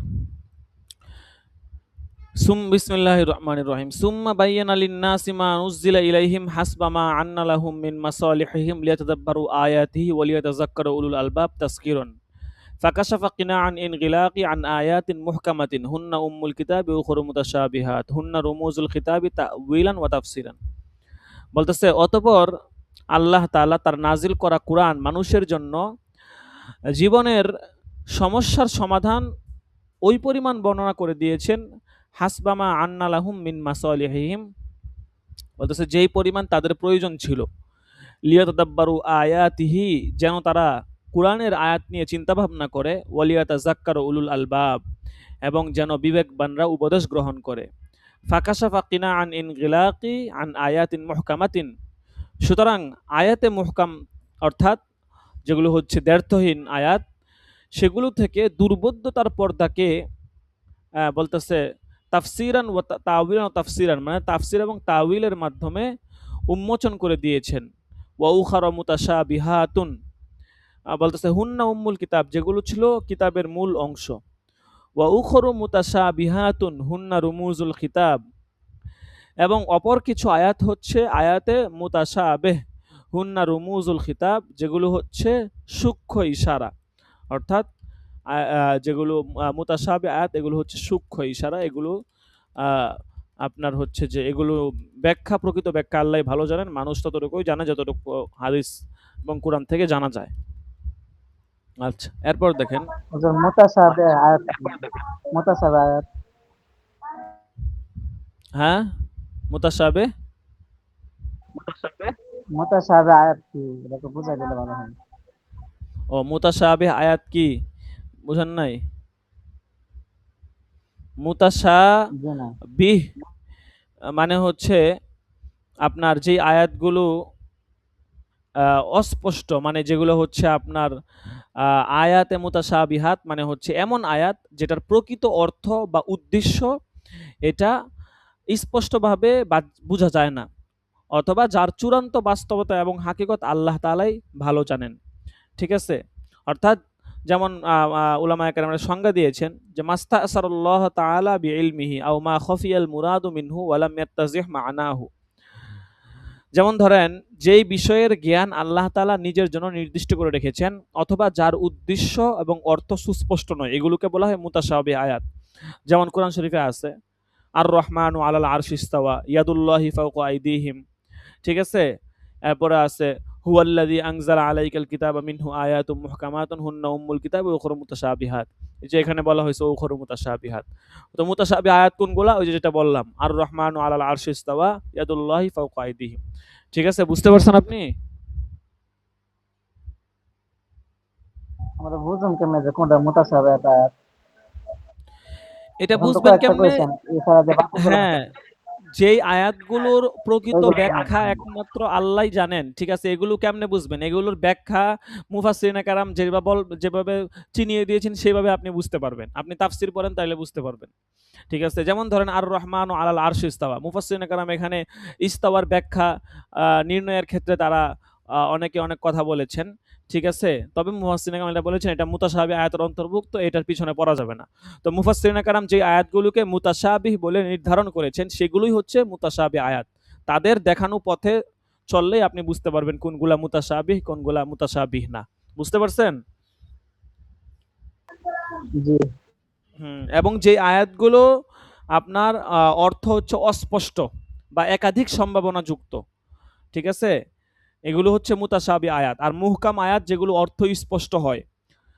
বিসমিল্লাহির রহমানির রহিম। সুম্মা বায়্যানা লিন-নাসি মা নুযিলা ইলাইহিম হাসবা মা আন্না লাহুম মিন মাসালিহিহিম লিয়াতাদাব্বারু আয়াতিহি ওয়া লিয়াতাযাক্কারা উলুল আলবাব তাযকিরান। ফাকাশাফা কিনাআন ইনগিলাকি আন আয়াতিন মুহকামাতিন হুন্না উম্মুল কিতাবি ওয়া উখরা মুতাশাবিহাত হুন্না রুমুজুল কিতাবি তা'ওয়িলান ওয়া তাফসিরান। বলতেছে অতঃপর আল্লাহ তাআলা তার নাজিল করা কুরআন মানুষের জন্য জীবনের সমস্যার সমাধান ওই পরিমাণ বর্ণনা করে দিয়েছেন, হাসবামা আন্না লাহুম মিন মাসালিহিহিম, বলতেছে যেই পরিমাণ তাদের প্রয়োজন ছিল, লিয়াতাদাব্বারু আয়াতিহি, যেন তারা কোরআনের আয়াত নিয়ে চিন্তা ভাবনা করে, ওয়ালিয়াতাযাক্কারু উলুল আলবাব, এবং যেন বিবেকবানরা উপদেশ গ্রহণ করে। ফাকাশাফা কিনাআন ইনগিলাকি আন আয়াতিন মুহকামাতিন, সুতরাং আয়াতে মুহকাম অর্থাৎ যেগুলো হচ্ছে দ্ব্যর্থহীন আয়াত, সেগুলো থেকে দুর্বোধ্যতার পর্দাকে বলতেছে তাফসিরান ও তাউইলান ও তাফসিরান, মানে তাফসির এবং তাউইলের মাধ্যমে উন্মোচন করে দিয়েছেন। ওয়া উখারা মুতাশাবিহাতুন, বলতেছে হুন্না উম্মুল কিতাব, যেগুলো ছিল কিতাবের মূল অংশ। ওয়া উখরু মুতাশাবিহাতুন হুন্না রুমুজুল কিতাব, এবং অপর কিছু আয়াত হচ্ছে আয়াতে মুতাশাবিহ হুন্না রুমুজুল কিতাব, যেগুলো হচ্ছে সূক্ষ্ম ইশারা, অর্থাৎ যেগুলো মুতাশাবি আয়াত এগুলো হচ্ছে সূক্ষ্ম ইশারা, এগুলো আপনার হচ্ছে যে এগুলো ব্যাখ্যা, প্রকৃত ব্যাখ্যা আল্লাহ ভালো জানেন, মানুষ ততটুকুই জানে যতটুকু হাদিস এবং কোরআন থেকে জানা যায়। আচ্ছা এরপর দেখেন। হুজুর মুতাশাবিহ আয়াত কি? মুতাশাবিহ আয়াত হ্যাঁ, মুতাশাবে, মুতাশাবিহ আয়াত কি? এটাকে বুঝাই দিলে ভালো হয়। ও মুতাশাবে আয়াত কি বুঝেন নাই? জি না। মুতাশাবিহ মানে হচ্ছে আপনার যে আয়াতগুলো অস্পষ্ট, মানে যেগুলো হচ্ছে আপনার আয়াতে মুতাশাবিহাত, মানে হচ্ছে এমন আয়াত যেটার প্রকৃত অর্থ বা উদ্দেশ্য এটা স্পষ্টভাবে বোঝা যায় না, অথবা যার চূড়ান্ত বাস্তবতা এবং হাকিকত আল্লাহ তাআলাই ভালো জানেন। ঠিক আছে? অর্থাৎ যেমন উলামায়ে কেরামের সংজ্ঞা দিয়েছেন যে মাস্তাসারাল্লাহ তাআলা বিইলমিহি আও মা খাফিয়াল মুরাদু মিনহু ওয়া লাম ইয়াত্তাজিহ মা'নাহু। যেমন ধরেন যেই বিষয়ের জ্ঞান আল্লাহ তাআলা নিজের জন্য নির্দিষ্ট করে রেখেছেন অথবা যার উদ্দেশ্য এবং অর্থ সুস্পষ্ট নয়, এগুলোকে বলা হয় মুতাশাবিহ আয়াত। যেমন কোরআন শরীফে আছে আর রহমানু আলাল আরশি ইস্তাওয়া ইয়াদুল্লাহি ফাওকা আইদিহিম। ঠিক আছে? এরপরে আছে হুয়াল্লাযী আনজালা আলাইকাল কিতাবা মিনহু আয়াতুম মুহকামাতুন হুন্না উম্মুল কিতাবি ওয়া উখরা মুতাশাবিহাত। এই যে এখানে বলা হয়েছে উখরা মুতাশাবিহাত। তো মুতাশাবিহ আয়াত কোনগুলা? ওই যে যেটা বললাম আর রহমানু আলাল আরশি ইস্তাওয়া ইয়াদুল্লাহি ফাওকা আইদিহিম। ঠিক আছে? বুঝতে পারছেন আপনি? আমরা বুঝুন কেমনে যে কোনটা মুতাসাবিহাত আয়াত? এটা এখন তো বুঝবেন কয়েকটা কেমনে? কইছেন, এছাড়া যে বাকিগুলো হ্যাঁ, যেই আয়াতগুলোর প্রকৃত ওইগুলো ব্যাখ্যা একমাত্র আল্লাহই জানেন। ঠিক আছে? এগুলো কেমনে বুঝবেন? এগুলোর ব্যাখ্যা মুফাসসিরিনে কেরাম যেভাবে চিনিয়ে দিয়েছেন সেভাবে আপনি বুঝতে পারবেন। আপনি তাফসীর পড়েন তাইলে বুঝতে পারবেন। ঠিক আছে? যেমন ধরেন আর রহমানু আলাল আরশি ইস্তাওয়া। মুফাসসিরিনে কেরাম এখানে ইস্তাওয়ার ব্যাখ্যা নির্ণয়ের ক্ষেত্রে তারা অনেকে অনেক কথা বলেছেন। ঠিক আছে? তবে মুফাসসিরিনে কেরাম এটা বলেছেন এটা মুতাশাবিহ আয়াতের অন্তর্ভুক্ত, এটার পিছনে পড়া যাবে না। তো মুফাসসিরিনে কেরাম যে আয়াতগুলোকে মুতাশাবিহ বলে নির্ধারণ করেছেন সেগুলোই হচ্ছে মুতাশাবিহ আয়াত। তাদের দেখানো পথে চললেই আপনি বুঝতে পারবেন কোনগুলা মুতাশাবিহ কোনগুলা মুতাশাবিহ না। বুঝতে পারছেন? জি এবং যে আয়াতগুলো আপনার অর্থ হচ্ছে অস্পষ্ট বা একাধিক সম্ভাবনা যুক্ত, ঠিক আছে? এগুলো হচ্ছে মুতাশাবিহ আয়াত। আর মুহকাম আয়াত যেগুলো অর্থ স্পষ্ট হয়,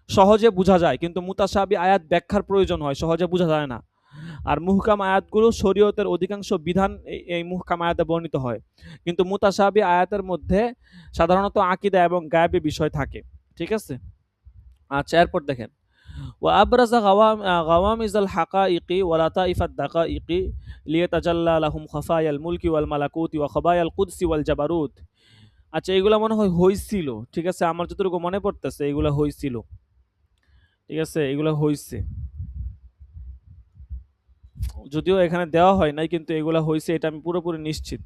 সহজে বোঝা যায়, কিন্তু মুতাশাবিহ আয়াত ব্যাখ্যার প্রয়োজন হয়, সহজে বোঝা যায় না। আর মুহকাম আয়াতগুলো শরীয়তের অধিকাংশ বিধান এই মুহকাম আয়াতে বর্ণিত হয়, কিন্তু মুতাশাবিহ আয়াতের মধ্যে সাধারণত আকীদা এবং গায়বী বিষয় থাকে। ঠিক আছে? আচ্ছা, এরপর দেখেন وأبرز غوامز الحقائق ولطائف الدقائق ليتجلى لهم خفايا الملك والملكوت وخبايا القدس والجبروت। আচ্ছা, এগুলা মনে হয় হইছিল। ঠিক আছে? আমার যতটুকু মনে পড়তেছে এগুলা হইছিল। ঠিক আছে? এগুলা হইছে। যদিও এখানে দেওয়া হয় নাই, কিন্তু এগুলা হইছে এটা আমি পুরোপুরি নিশ্চিত।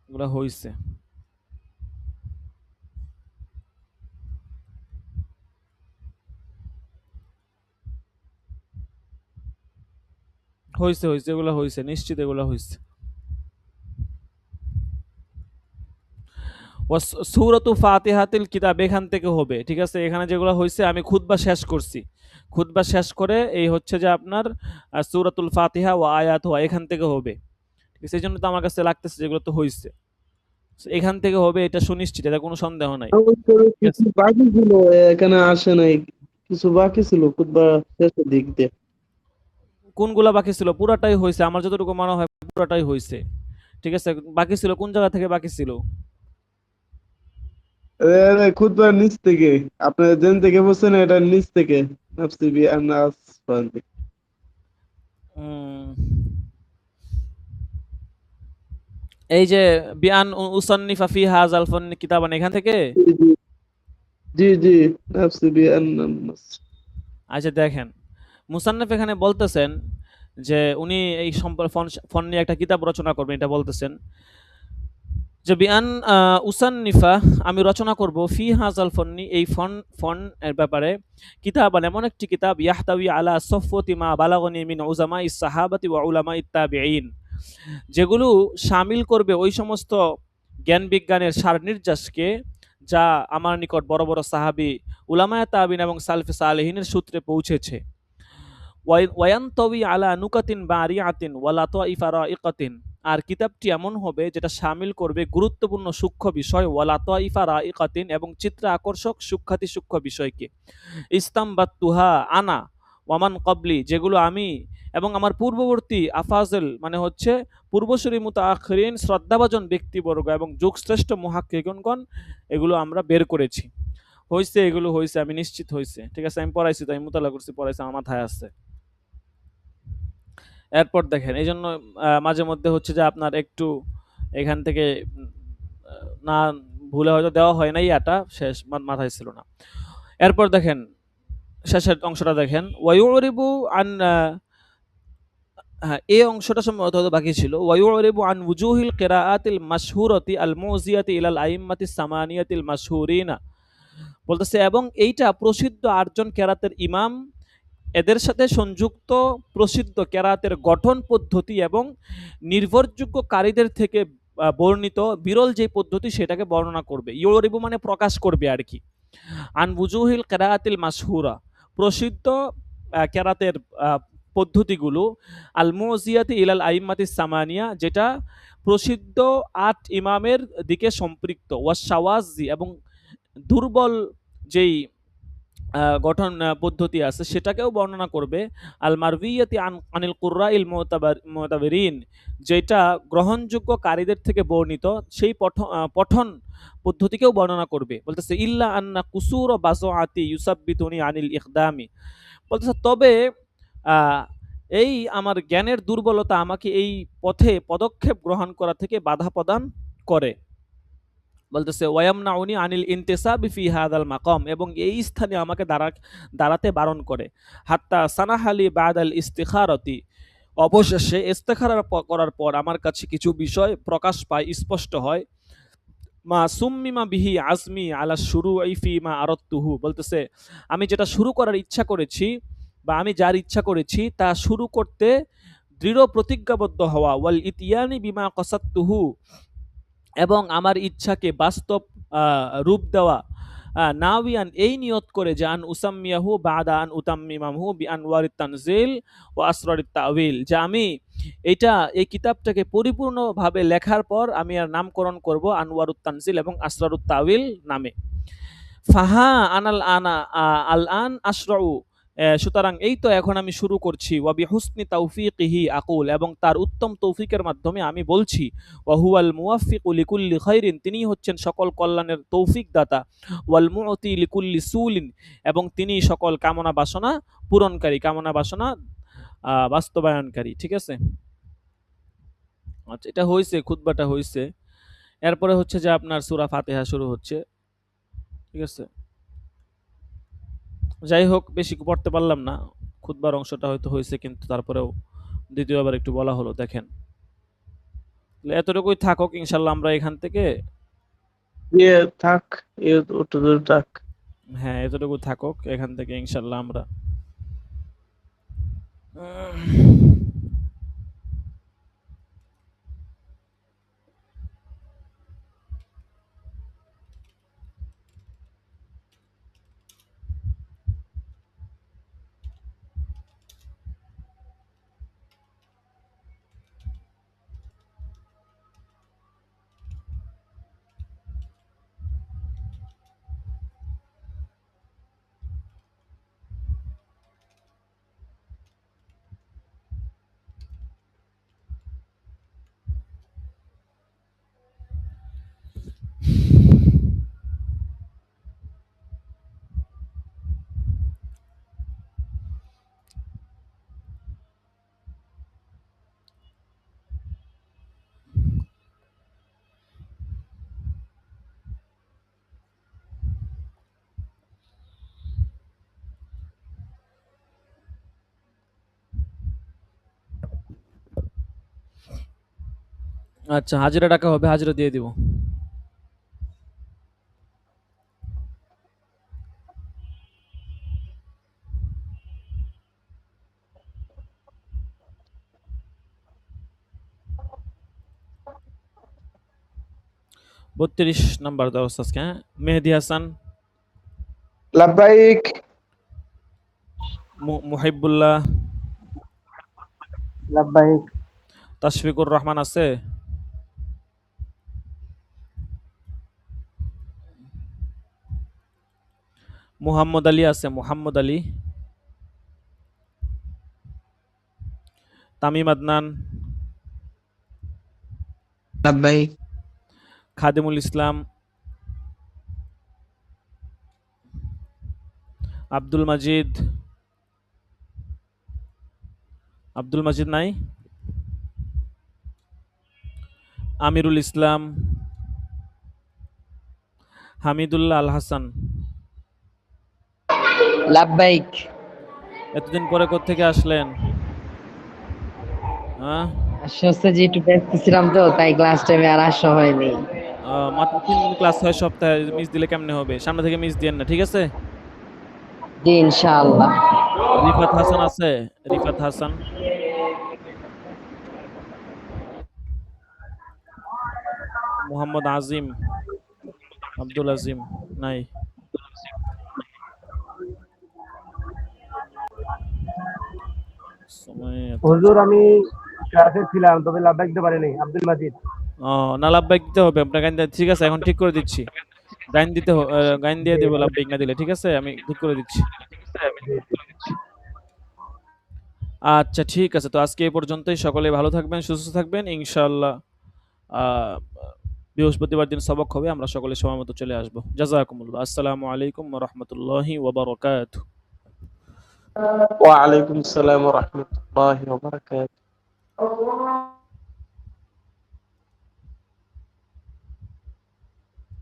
এগুলা হইছে। হইছে, হইছে, এগুলা হইছে। নিশ্চিত এগুলা হইছে। সূরাতু ফাতিহাতুল কিতাব এখান থেকে হবে। ঠিক আছে? এখানে যেগুলো হইছে আমি খুতবা শেষ করছি। খুতবা শেষ করে এই হচ্ছে যে আপনার সূরাতুল ফাতিহা ওয়া আয়াতুহা এখান থেকে হবে। ঠিক আছে? এইজন্য তো আমার কাছে লাগতেছে যেগুলো তো হইছে। এখান থেকে হবে এটা সুনিশ্চিত, এটা কোনো সন্দেহ নাই। আমার তো ঠিক কিছু আছে? বাকি ছিল, এখানে আসে নাই। কিছু বাকি ছিল খুতবা শেষের দিক দিয়ে। কোনগুলা বাকি ছিল? পুরাটাই হইছে। আমার যতটুকু মনে হয় পুরাটাই হইছে। ঠিক আছে? বাকি ছিল কোন জায়গা থেকে বাকি ছিল? খুতবার নিচ থেকে, আপনি যেন থেকে বলছেন এটা নিচ থেকে, নাফসি বি আন্নাস পর্যন্ত। উম, এই যে বিআন উসান্নিফা ফি হাযাল ফান্নি কিতাবান এখান থেকে। জি জি জি জি, নাফসি বি আন্নাস। আচ্ছা, দেখেন মুসান্নফ এখানে বলতেছেন যে উনি এই ফন নিয়ে একটা কিতাব রচনা করবেন, এটা বলতেছেন যে বিআন উসান্নিফা আমি রচনা করব ফি হাজাল ফন্নি এই ফন এর ব্যাপারে কিতাবান এমন একটি কিতাব ইয়াহতাওয়ি আলা সফওয়াতি মা বালাগনি মিন উজামা ইস সাহাবাতি ওয়া উলামা ইত্তাবিঈন, যেগুলো শামিল করবে ওই সমস্ত জ্ঞান বিজ্ঞানের সার নির্যাসকে যা আমার নিকট বড় বড় সাহাবী, উলামায়ে তাবিন এবং সালফে সালেহিনের সূত্রে পৌঁছেছে। ওয়ায়ানতবি আলা নুকাতিন বারিআতিন ওয়া লাতাইফা রাইকাতিন, আর কিতাবটি এমন হবে যেটা শামিল করবে গুরুত্বপূর্ণ সূক্ষ্ম বিষয় ওয়া লাতাইফা রাইকাতিন এবং চিত্র আকর্ষক সূক্ষ্মাতি সূক্ষ্ম বিষয়কে ইস্তামবাত্তুহা আনা ওয়ামান কবলি, যেগুলো আমি এবং আমার পূর্ববর্তী আফাজেল মানে হচ্ছে পূর্বসূরি মুতাআখিরিন শ্রদ্ধাভাজন ব্যক্তিবর্গ এবং যুগশ্রেষ্ঠ মুহাক্কিকুনগণ এগুলো আমরা বের করেছি। হইছে, এগুলো হইছে, আমি নিশ্চিত হইছে। ঠিক আছে? আমি পড়াইছি, তাই মুতালা করছি, পড়াইছি, আমার মাথায় আছে। এরপর দেখেন এই জন্য মাঝে মধ্যে হচ্ছে যে আপনার একটু এখান থেকে না ভুলে হয়তো দেওয়া হয় নাই, এটা শেষ মাথায় ছিল না। এরপর দেখেন শেষের অংশটা দেখেন ওয়ায়ুরিবু আন হ্যাঁ, এই অংশটা সম্ভবত হয়তো বাকি ছিল। ওয়ায়ুরিবু আন ওয়ুজুহিল কিরাআতিল মাশহুরাতি আল মুজিয়াতি ইলাল আইম্মাতিস সামানিয়াতিল মাশহুরিনা, বলতেছে এবং এইটা প্রসিদ্ধ ৮জন কেরাতের ইমাম, এদের সাথে সংযুক্ত প্রসিদ্ধ কেরাতের গঠন পদ্ধতি এবং নির্ভরযোগ্য কারীদের থেকে বর্ণিত বিরল যে পদ্ধতি সেটাকে বর্ণনা করবে। ইউরিবু মানে প্রকাশ করবে আর কি। আন বুজুহিল কেরাতিল মাসহুরা, প্রসিদ্ধ কেরাতের পদ্ধতিগুলো, আল মুজিয়াতি ইলাল আইম্মাতিস সামানিয়া, যেটা প্রসিদ্ধ ৮ ইমামের দিকে সম্পৃক্ত, ওয়াশাওয়াজি, এবং দুর্বল যেই গঠন পদ্ধতি আছে সেটাকেও বর্ণনা করবে। আল মারভিয়াতি আনিল কুররাইল মুতাবারিন, যেটা গ্রহণযোগ্য কারীদের থেকে বর্ণিত সেই পঠন পদ্ধতিকেও বর্ণনা করবে। বলতেছে ইল্লা আন্না কুসুর ও বাসআতি ইউসাব্বিতুনি আনিল ইকদামি, বলতেছে তবে এই আমার জ্ঞানের দুর্বলতা আমাকে এই পথে পদক্ষেপ গ্রহণ করা থেকে বাধা প্রদান করে। বলতেছে ওয়ায়ামনাউনি আনিল ইনতিসাবি ফি হাদাল মাকাম, এবং এই স্থানে আমাকে দাঁড়াতে বারণ করে। হাত্তা সানাহালি বাদাল ইস্তিখারতি, অবশেষে ইস্তেখারা করার পর আমার কাছে কিছু বিষয় প্রকাশ পায়, স্পষ্ট হয়। মা সুম্মিমা বিহি আজমি আলা শুরুই ফি মা আরাদতুহু, বলতেছে আমি যেটা শুরু করার ইচ্ছা করেছি বা আমি যার ইচ্ছা করেছি তা শুরু করতে দৃঢ় প্রতিজ্ঞাবদ্ধ হওয়া, ওয়াল ইতিয়ানি বিমা কসাত্তুহু, এবং আমার ইচ্ছাকে বাস্তব রূপ দেওয়া, নাওয়ান এই নিয়ত করে যে আন উসাম্মিয়াহু বাদা আন উতাম্মিমাহু বিআনওয়ারিত তানজিল ওয়া আসরারিত তাউইল, যে আমি এই কিতাবটাকে পরিপূর্ণভাবে লেখার পর আমি আর নামকরণ করব আনওয়ারুত তানজিল এবং আসরারুত তাউইল নামে। ফাহা আনাল আনা আল আন আশরাউ, সুতরাং এই তো এখন আমি শুরু করছি। ওয়াবি হুসনি তাওফিকিহি আকুল, এবং তার উত্তম তৌফিকের মাধ্যমে আমি বলছি। ওয়াহুয়াল মুওয়াফিকু লিকুল্লি খাইরিন, তিনি হচ্ছেন সকল কল্যাণের তৌফিক দাতা। ওয়াল মুউতি লিকুল্লি সুলিন, এবং তিনি সকল কামনা বাসনা পূরণকারী, কামনা বাসনা বাস্তবায়নকারী। ঠিক আছে, আচ্ছা এটা হয়েছে, খুতবাটা হয়েছে। এরপরে হচ্ছে যে আপনার সূরা ফাতিহা শুরু হচ্ছে। ঠিক আছে, যাই হোক বেশি পড়তে পারলাম না, খুতবার অংশটা হয়তো হয়েছে, কিন্তু তারপরেও দ্বিতীয়বার একটু বলা হলো। দেখেন, এতটুকুই থাকুক ইনশাল্লাহ, আমরা এখান থেকে ইয়ে থাক, ওটা থাক। হ্যাঁ এতটুকু থাকুক, এখান থেকে ইনশাল্লাহ আমরা আচ্ছা হাজিরা টাকা হবে, হাজিরা দিয়ে দিব। বত্রিশ নাম্বার দেওয়া আজকে। হ্যাঁ, মেহেদি হাসান, লাব্বাইক, মুহিবুল্লাহ, লাব্বাইক, তাশফিকুর রহমান আছে, মুহাম্মদ আলী আছে, মুহাম্মদ আলী, তামিম আদনান, লাব্বাইক, খাদিমুল ইসলাম, আব্দুল মাজিদ, আব্দুল মাজিদ নাই, আমিরুল ইসলাম, হামিদুল্লাহ আল হাসান। লাব্বাইক, এতদিন পরে কোত্থেকে আসলেন? হ্যাঁ, আশ্বস্ত যে একটু ব্যস্ত ছিলাম তো তাই ক্লাস টাইমে আর আসা হয়নি। মাত্র 3 দিন ক্লাস হয় সপ্তাহে, মিস দিলে কেমনে হবে? সামনে থেকে মিস দিয়েন না, ঠিক আছে? জি ইনশাআল্লাহ। রিফাত হাসান আছে? রিফাত হাসান? মোহাম্মদ আজিম, আব্দুল আজিম? নাই। সুমাইয়াত। হুজুর আমি ক্লাসে ছিলাম তবে লাভবাক দিতে পারিনি। আব্দুল মাজিদ। ও, না লাভবাহিক দিতে হবে আপনার গাইন ঠিক আছে, এখন ঠিক করে দিচ্ছি। গাইন দিয়ে দেবো লাভবাহিক না দিলে, ঠিক আছে? আমি ঠিক করে দিচ্ছি। আচ্ছা ঠিক আছে, তো আজকে এই পর্যন্তই। সকলে ভালো থাকবেন, সুস্থ থাকবেন ইনশাআল্লাহ। আহ, বৃহস্পতিবার দিন সবক হবে, আমরা সকলে সময় মতো চলে আসবো। জাযাকুমুল্লাহ। আসসালামু আলাইকুম ওয়া রাহমাতুল্লাহি ওয়া বারাকাতুহু। ওয়া আলাইকুম আসসালাম ওয়া রাহমাতুল্লাহি ওয়া বারাকাতুহু।